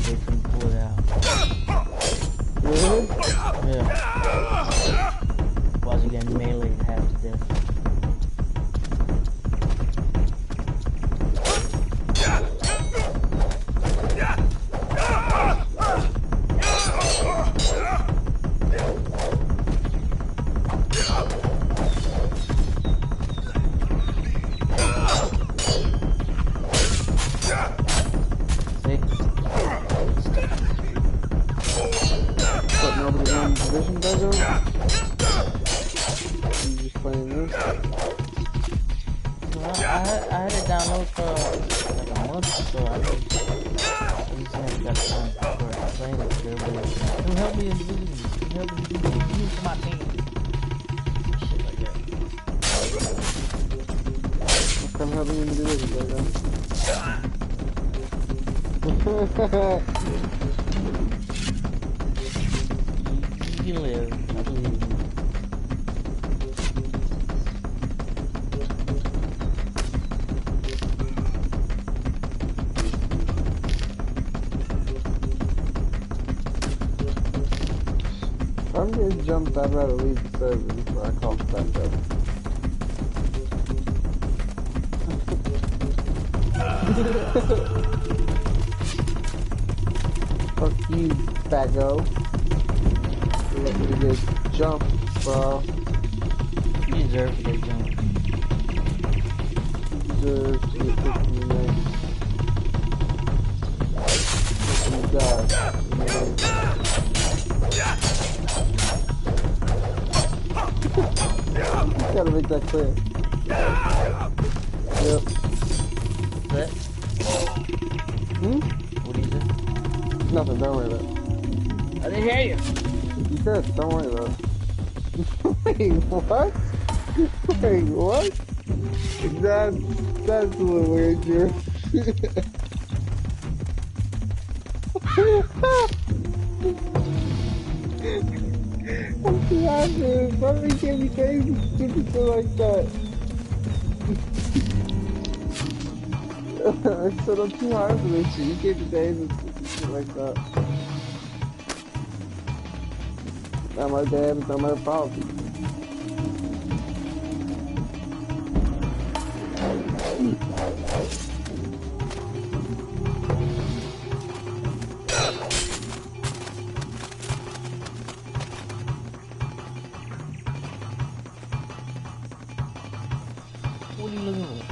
D: They can pull it out.
H: Really?
D: Yeah. Otherwise you get meleeed half to death. See?
H: But nobody won division, Baggo? You just playing this?
D: Well, I had it download for like a month or so. I just haven't got time for playing it with everybody. Who helped me individually? Who helped me individually? You to my team. Shit like that.
H: Come help me in the division, Baggo.
D: You can live. I believe you.
H: If I'm getting jumped, I'd rather leave the server before I call back up. Fuck you, Baggo. You let me get jumped, bro.
D: You deserve to get jumped.
H: Deserve to get put in the next. You die. You gotta make that clear. Yep.
D: That?
H: Hmm?
D: What do you say?
H: Nothing, don't worry about it.
D: I didn't hear you.
H: You good, don't worry about it. Wait, what? Wait, what? That's a little weird, Drew. I'm too happy. Somebody can't be saying stupid shit like that. I said I'm too high for this shit. You can't be saying stupid shit like that. Not my dad, it's not my problem.
D: What are you looking for?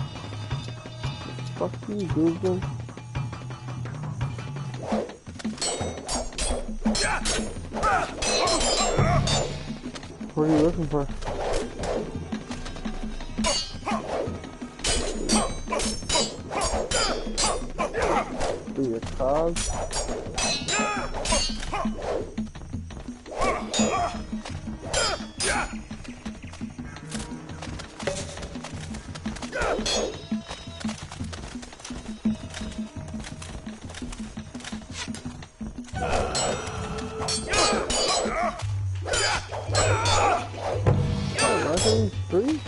H: Fuck you, Google. What are you looking for? For your cause? Three?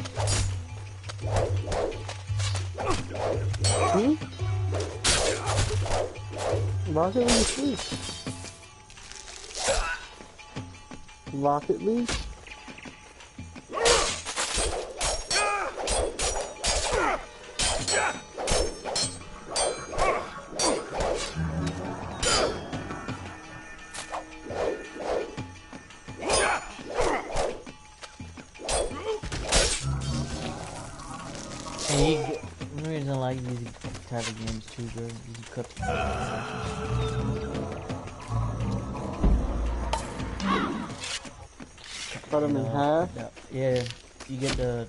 H: Rocket League 3. Rocket League?
D: And the reason I like these type of games too, bro, you cut the
H: Cut them in half?
D: Yeah, you get the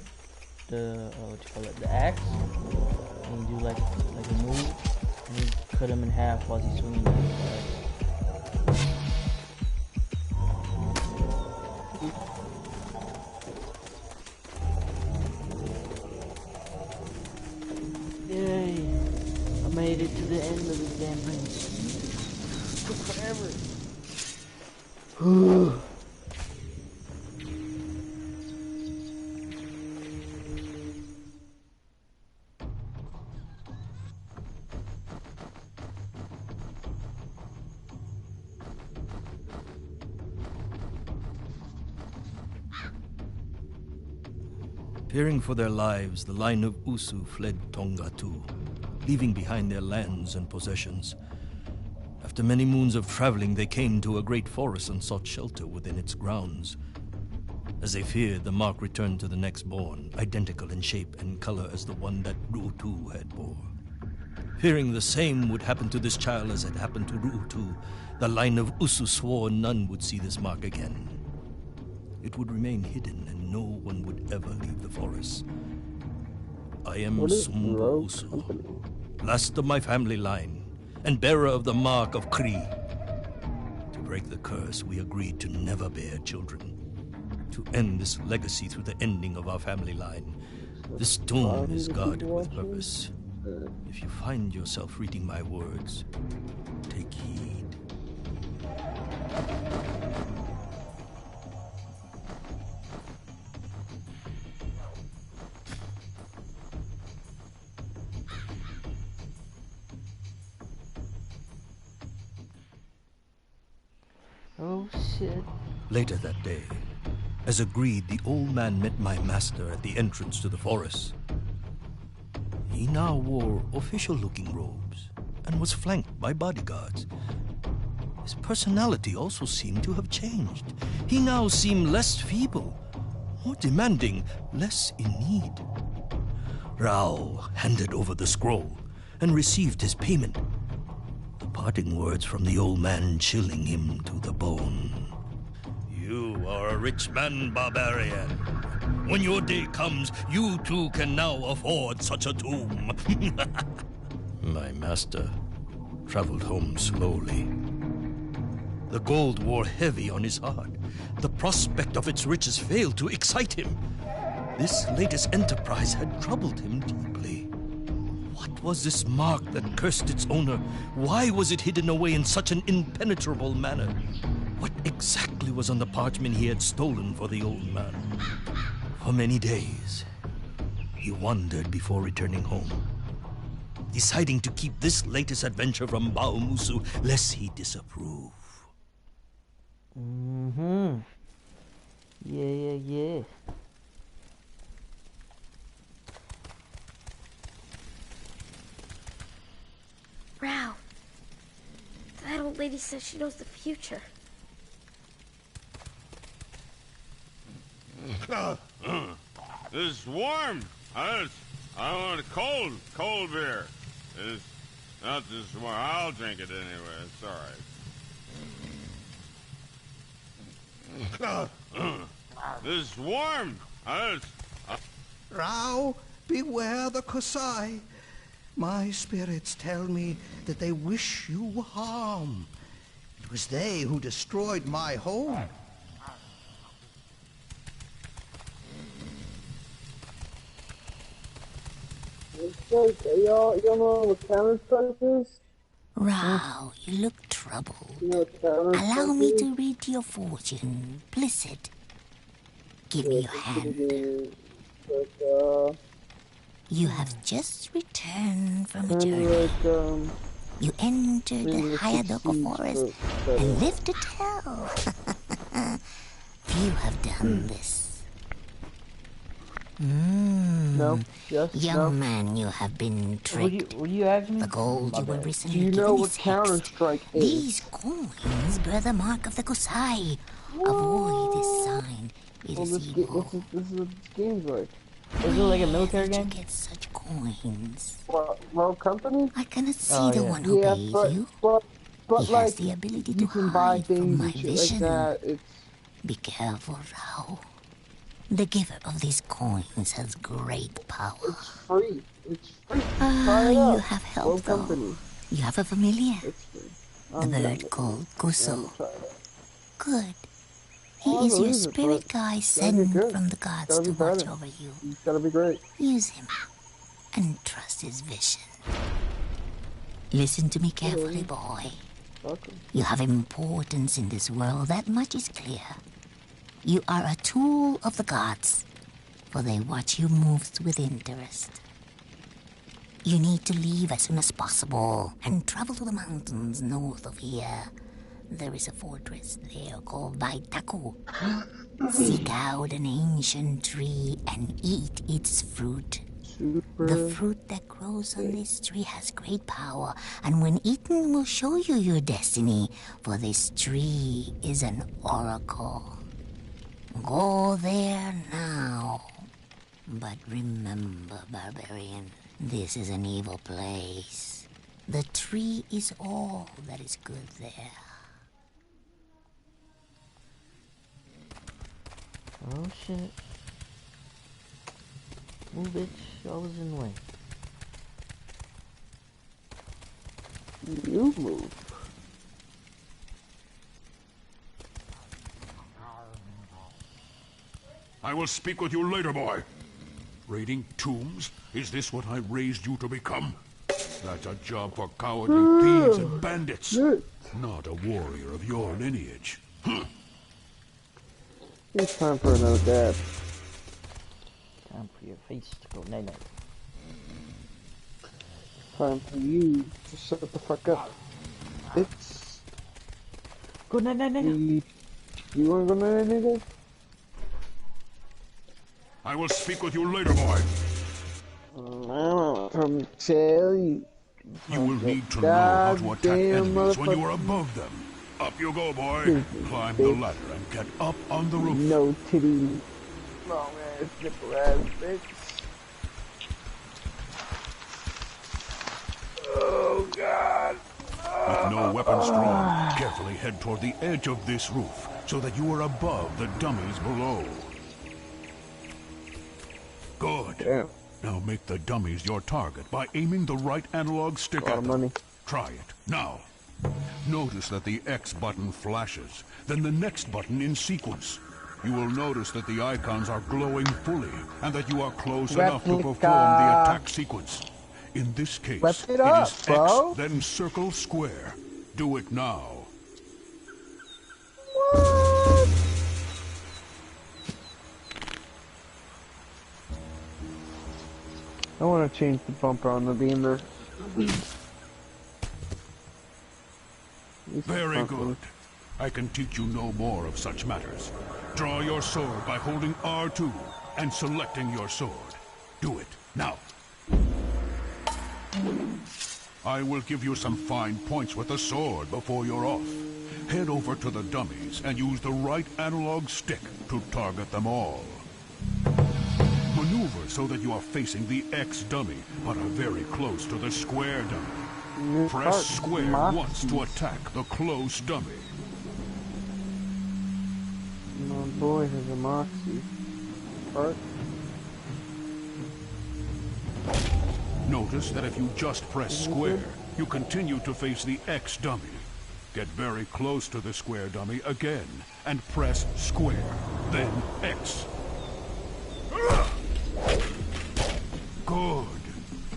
D: what you call it, the axe, and you do like a move, and you cut him in half while he's swinging the axe. Yay! I made it to the end of this damn thing. It took forever.
A: Fearing for their lives, the line of Usu fled Tongatu, leaving behind their lands and possessions. After many moons of traveling, they came to a great forest and sought shelter within its grounds. As they feared, the mark returned to the next born, identical in shape and color as the one that Ruutu had bore. Fearing the same would happen to this child as had happened to Ruutu, the line of Usu swore none would see this mark again. It would remain hidden and no one would ever leave the forest. I am Sumbu Usu, last of my family line, and bearer of the mark of Kri. To break the curse, we agreed to never bear children. To end this legacy through the ending of our family line. This tomb is guarded with purpose. If you find yourself reading my words, take heed.
D: Oh shit.
A: Later that day, as agreed, the old man met my master at the entrance to the forest. He now wore official-looking robes and was flanked by bodyguards. His personality also seemed to have changed. He now seemed less feeble, more demanding, less in need. Rao handed over the scroll and received his payment. The parting words from the old man chilling him to the bone. You are a rich man, barbarian. When your day comes, you too can now afford such a tomb. My master traveled home slowly. The gold wore heavy on his heart. The prospect of its riches failed to excite him. This latest enterprise had troubled him deeply. What was this mark that cursed its owner? Why was it hidden away in such an impenetrable manner? What exactly was on the parchment he had stolen for the old man? For many days, he wandered before returning home, deciding to keep this latest adventure from Baumusu lest he disapprove.
D: Mm-hmm. Yeah.
E: old lady says she knows the future.
C: This is warm. I want a cold beer. It's not this warm. I'll drink it anyway. It's all right. This is warm.
F: Rao, beware the Kusai. My spirits tell me that they wish you harm. It was they who destroyed my home.
H: Y'all know what Counter-Strike is?
I: Rao, you look troubled.
H: You know what Counter-Strike
I: Allow me
H: is?
I: to read your fortune. Blizzard. Give me your hand.
H: Like,
I: You have just returned from a
H: kind
I: journey.
H: of like,
I: You entered
H: maybe
I: the
H: the
I: Hayadoka
H: 60s,
I: forest
H: but
I: and lived to tell. Few have done this.
H: no, yes,
I: Young
H: no.
I: man, you have been tricked.
D: Would you ask me?
I: The gold
D: My
I: you were
D: bad.
H: Do
I: recently
H: you
I: given
H: know
I: is
H: what
I: hexed.
H: Counter-Strike is?
I: These coins bear the mark of the Kusai. Avoid this sign. It
H: Well,
I: is
H: this
I: evil.
H: is what this game's like.
D: Is it like a
I: Where
D: military
I: did you
D: game?
I: get such coins?
H: Well, company?
I: I cannot see
D: Oh,
I: the
D: yeah.
I: one who
H: Yeah,
I: pays
H: but
I: you.
H: but
I: He
H: like
I: has the ability to
H: you can buy
I: hide from
H: things
I: my
H: and shit
I: vision.
H: like that. It's
I: Be careful, Rao. The giver of these coins has great power.
H: free. It's free. Try
I: Ah,
H: it
I: you
H: out.
I: have
H: Well,
I: help, though.
H: company.
I: You have a familiar.
H: It's free.
I: The
H: I'm done
I: bird
H: with
I: called
H: it. I'm
I: Kuso.
H: gonna try it out.
I: Good.
H: Oh,
I: He
H: I
I: is your
H: believe it,
I: spirit
H: but
I: guide
H: gotta be
I: sent
H: good.
I: from the gods
H: Gotta
I: to
H: be
I: watch
H: better.
I: over you.
H: It's gotta be great.
I: Use him and trust his vision. Listen to me carefully, boy.
H: Welcome.
I: You have importance in this world, that much is clear. You are a tool of the gods, for they watch you move with interest. You need to leave as soon as possible and travel to the mountains north of here. There is a fortress there called Vaitaku. Seek out an ancient tree and eat its fruit.
H: Super.
I: The fruit that grows on this tree has great power, and when eaten will show you your destiny, for this tree is an oracle. Go there now. But remember, barbarian, this is an evil place. The tree is all that is good there.
D: Oh shit. Move, bitch. I was in the way.
H: You move.
B: I will speak with you later, boy. Raiding tombs? Is this what I raised you to become? That's a job for cowardly thieves and bandits.
H: Shit.
B: Not a warrior of your lineage.
H: It's time for another dab.
D: Time for your face to go night night.
H: Time for you to shut the fuck up. It's
D: Go night night night.
H: you wanna go night night?
B: I will speak with you later, boy.
H: Come tell you.
B: You will need to know how to attack
H: Goddamn
B: enemies when you are
H: motherfucker.
B: above them. Up you go, boy. Climb the ladder and get up on the roof.
H: No titty. Long ass nipple ass bitch. Oh god.
B: With no weapons drawn, carefully head toward the edge of this roof so that you are above the dummies below. Good.
H: Damn.
B: Now make the dummies your target by aiming the right analog stick
H: A lot
B: at
H: of
B: them.
H: money.
B: Try it. Now. Notice that the X button flashes, then the next button in sequence. You will notice that the icons are glowing fully, and that you are close enough to perform the attack sequence. In this case,
H: Wrap it up,
B: is
H: bro.
B: X, then circle square. Do it now.
H: What? I want to change the bumper on the Beamer.
B: Very good. I can teach you no more of such matters. Draw your sword by holding R2 and selecting your sword. Do it, now. I will give you some fine points with the sword before you're off. Head over to the dummies and use the right analog stick to target them all. Maneuver so that you are facing the X dummy, but are very close to the square dummy. Press square once to attack the close dummy.
H: My boy has a Moxie. Part.
B: Notice that if you just press square, you continue to face the X dummy. Get very close to the square dummy again, and press square, then X. Good.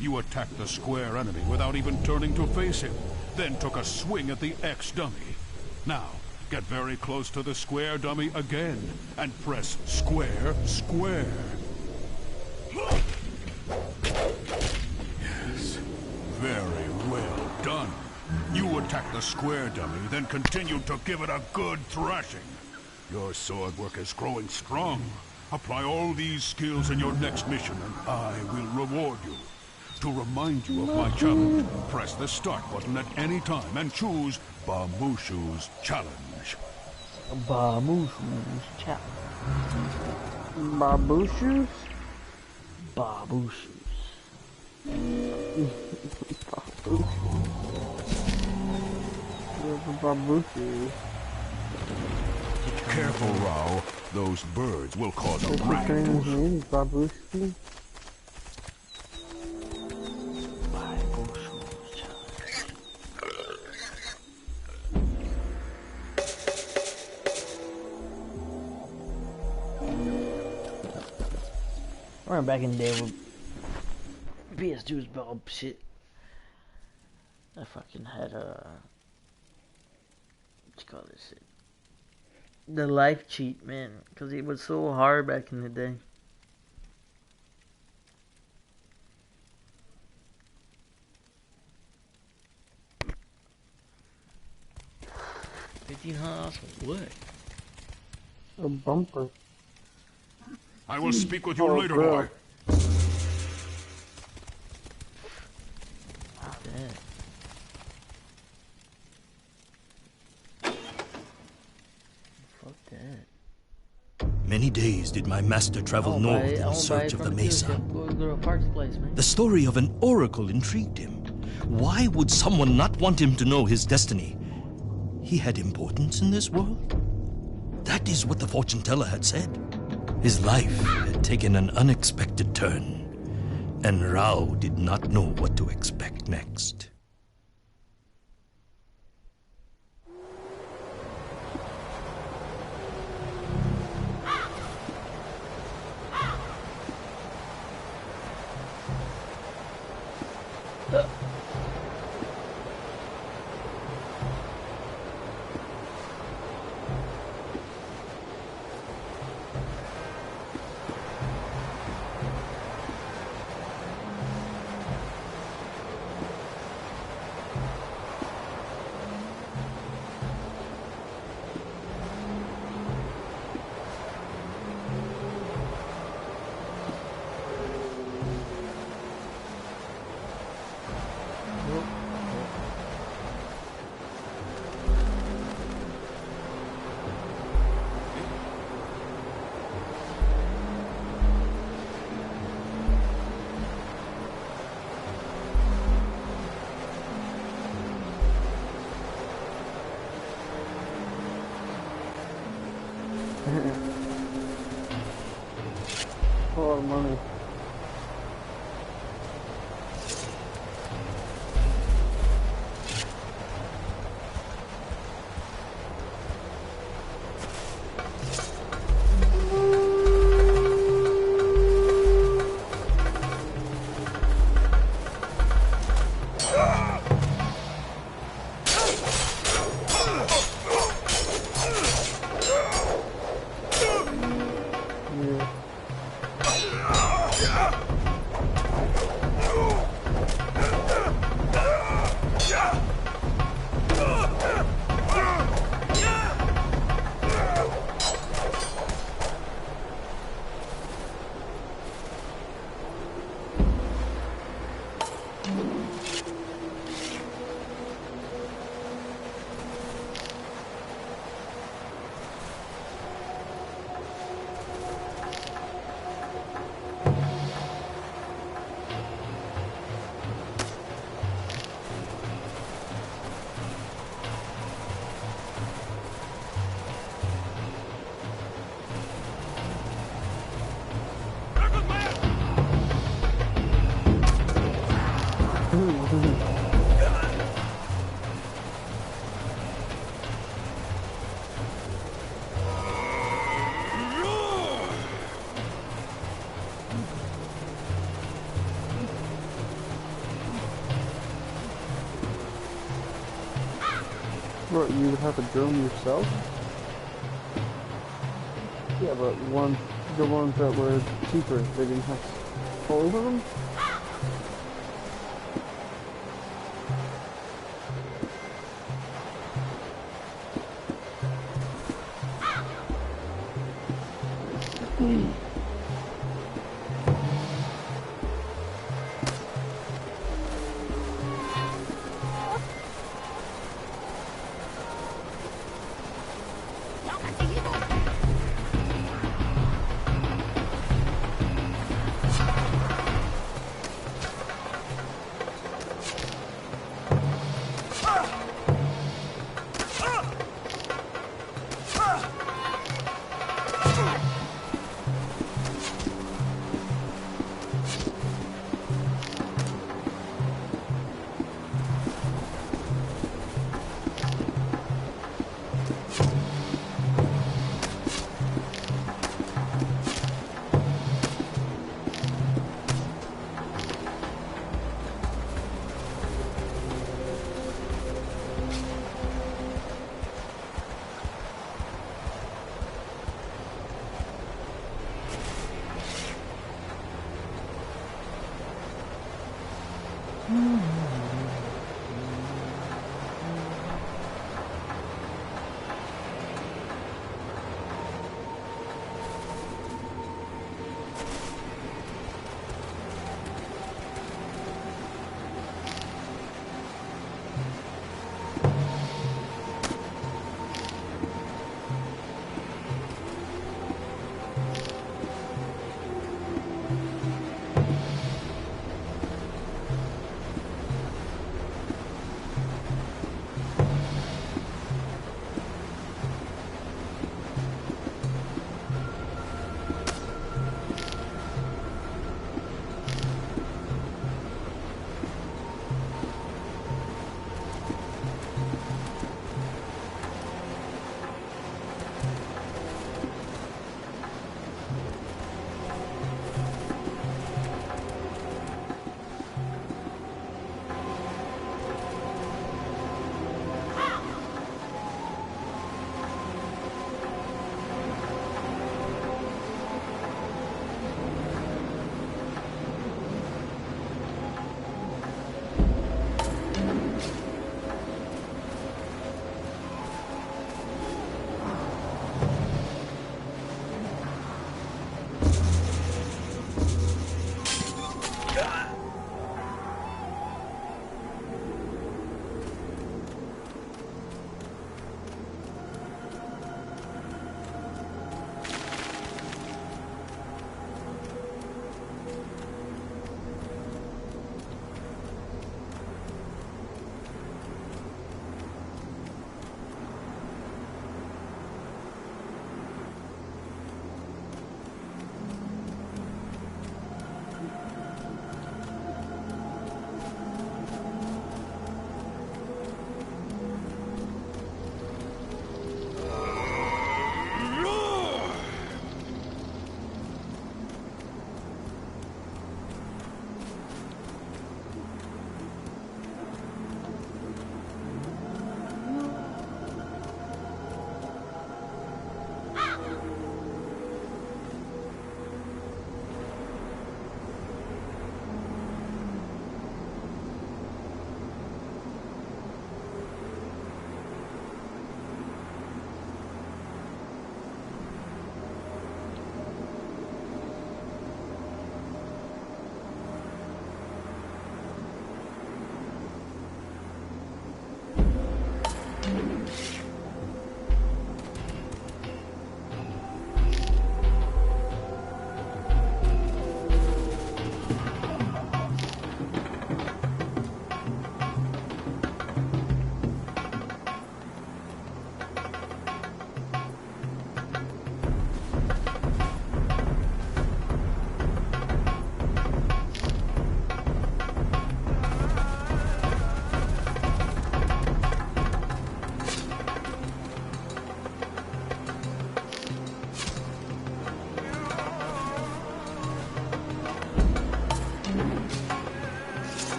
B: You attacked the square enemy without even turning to face him, then took a swing at the X dummy. Now, get very close to the square dummy again, and press square, square. Yes, very well done. You attacked the square dummy, then continued to give it a good thrashing. Your sword work is growing strong. Apply all these skills in your next mission, and I will reward you. To remind you of my challenge, press the start button at any time and choose Bamushu's challenge.
D: Bamushu's challenge.
H: Babushus?
D: Babushus.
H: Babushus.
B: Careful, Rao. Those birds will cause a
H: What's your
B: racket.
H: friend's name? Babushki?
D: Babushus challenge. I remember back in the day when PS2 was about shit. I fucking had a what you call this shit? The life cheat, man, because it was so hard back in the day. $1,500 for what?
H: A bumper.
B: I will speak with you later,
H: bro.
B: boy.
D: Fuck that. Fuck that.
A: Many days did my master travel north in search of the Mesa.
D: Go to Park's place, man.
A: The story of an oracle intrigued him. Why would someone not want him to know his destiny? He had importance in this world? That is what the fortune teller had said. His life had taken an unexpected turn, and Rao did not know what to expect next.
H: A lot of money.
B: Ah!
H: What, you would have a drone yourself? Yeah, but the ones that were cheaper, they didn't have all of them?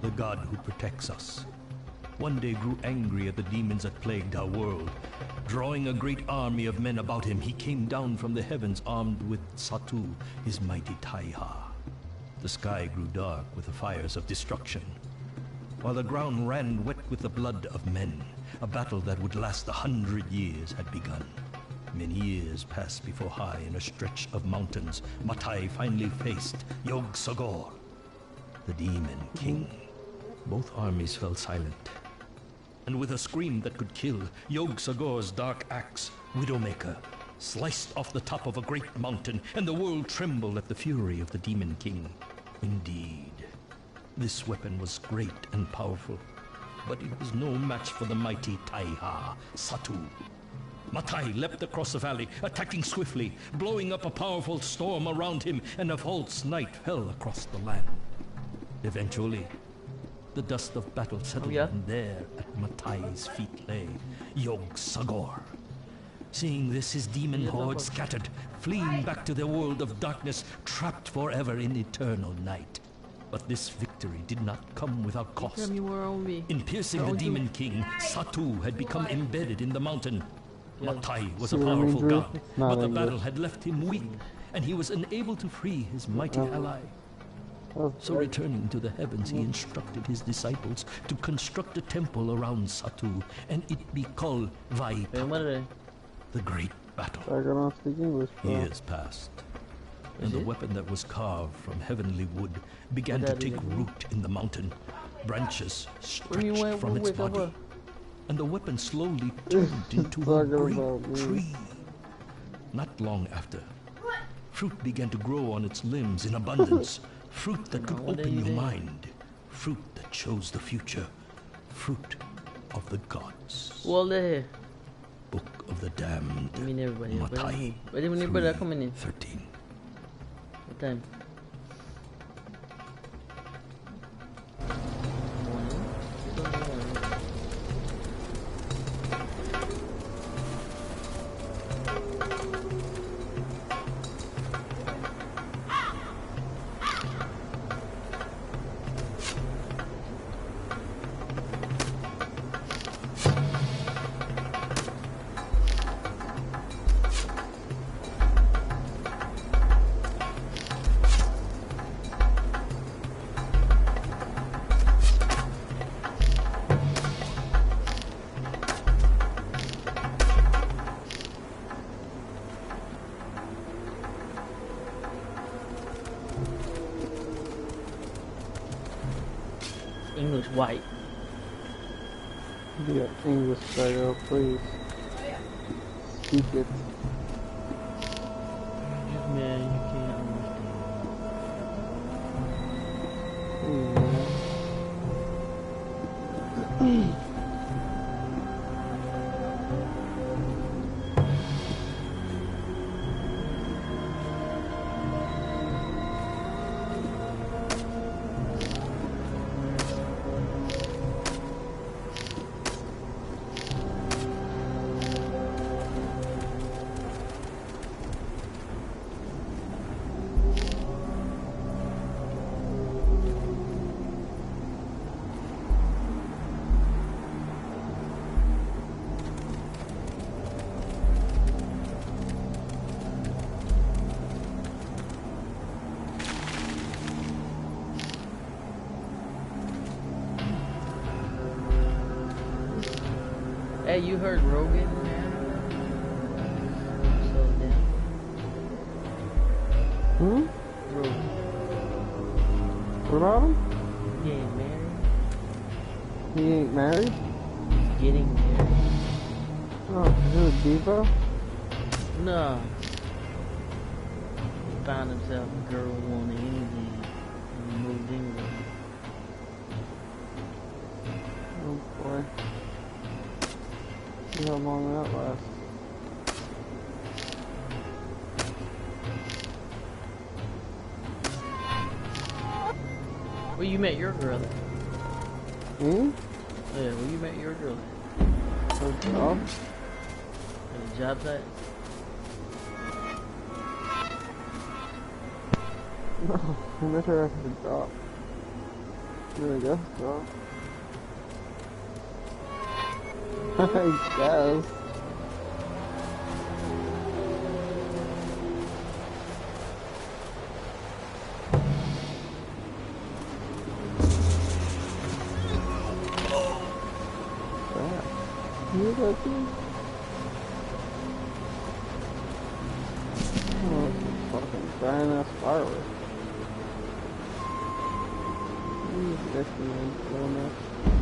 A: the god who protects us, one day grew angry at the demons that plagued our world. Drawing a great army of men about him, he came down from the heavens armed with Satu, his mighty Taiha. The sky grew dark with the fires of destruction, while the ground ran wet with the blood of men. A battle that would last 100 years had begun. Many years passed before high in a stretch of mountains, Matai finally faced Yog-Sothoth, the Demon King. Both armies fell silent, and with a scream that could kill, Yog-Sothoth's dark axe, Widowmaker, sliced off the top of a great mountain, and the world trembled at the fury of the Demon King. Indeed, this weapon was great and powerful, but it was no match for the mighty Taiha, Satu. Matai leapt across the valley, attacking swiftly, blowing up a powerful storm around him, and a false night fell across the land. Eventually, the dust of battle settled, and there at Matai's feet lay Yog-Sothoth. Seeing this, his demon horde scattered, fleeing back to their world of darkness, trapped forever in eternal night. But this victory did not come without cost. In piercing the Demon King, Satu had become embedded in the mountain. Matai was a powerful god, but the battle had left him weak, and he was unable to free his mighty ally. So returning to the heavens, he instructed his disciples to construct a temple around Satu, and it be called Vaipapa, the great battle. Years passed, and the weapon that was carved from heavenly wood began to take root in the mountain. Branches stretched from its body, and the weapon slowly turned into a great tree. Not long after, fruit began to grow on its limbs in abundance. Fruit that could open your mind. Fruit that shows the future. Fruit of the gods. Book of the Damned. Matai 3:13.
D: What time? English white.
H: Yeah, English better, please. Speak it.
D: Man, you can't understand. Hey, you heard Rogan, man? So
H: Hmm?
D: Rogan.
H: What about him?
D: He ain't married.
H: He ain't married?
D: He's getting married.
H: Oh, is it a diva?
D: No. He found himself a girl wanting anything and he moved in with her.
H: Oh boy. See how long that lasts.
D: Where you met your girl at?
H: Me?
D: Yeah, where you met your girl at?
H: Her job?
D: At a job site?
H: No, I met her at the job. There we go. So. I guess. You got this? Oh, fucking giant ass fireworks. This man so much.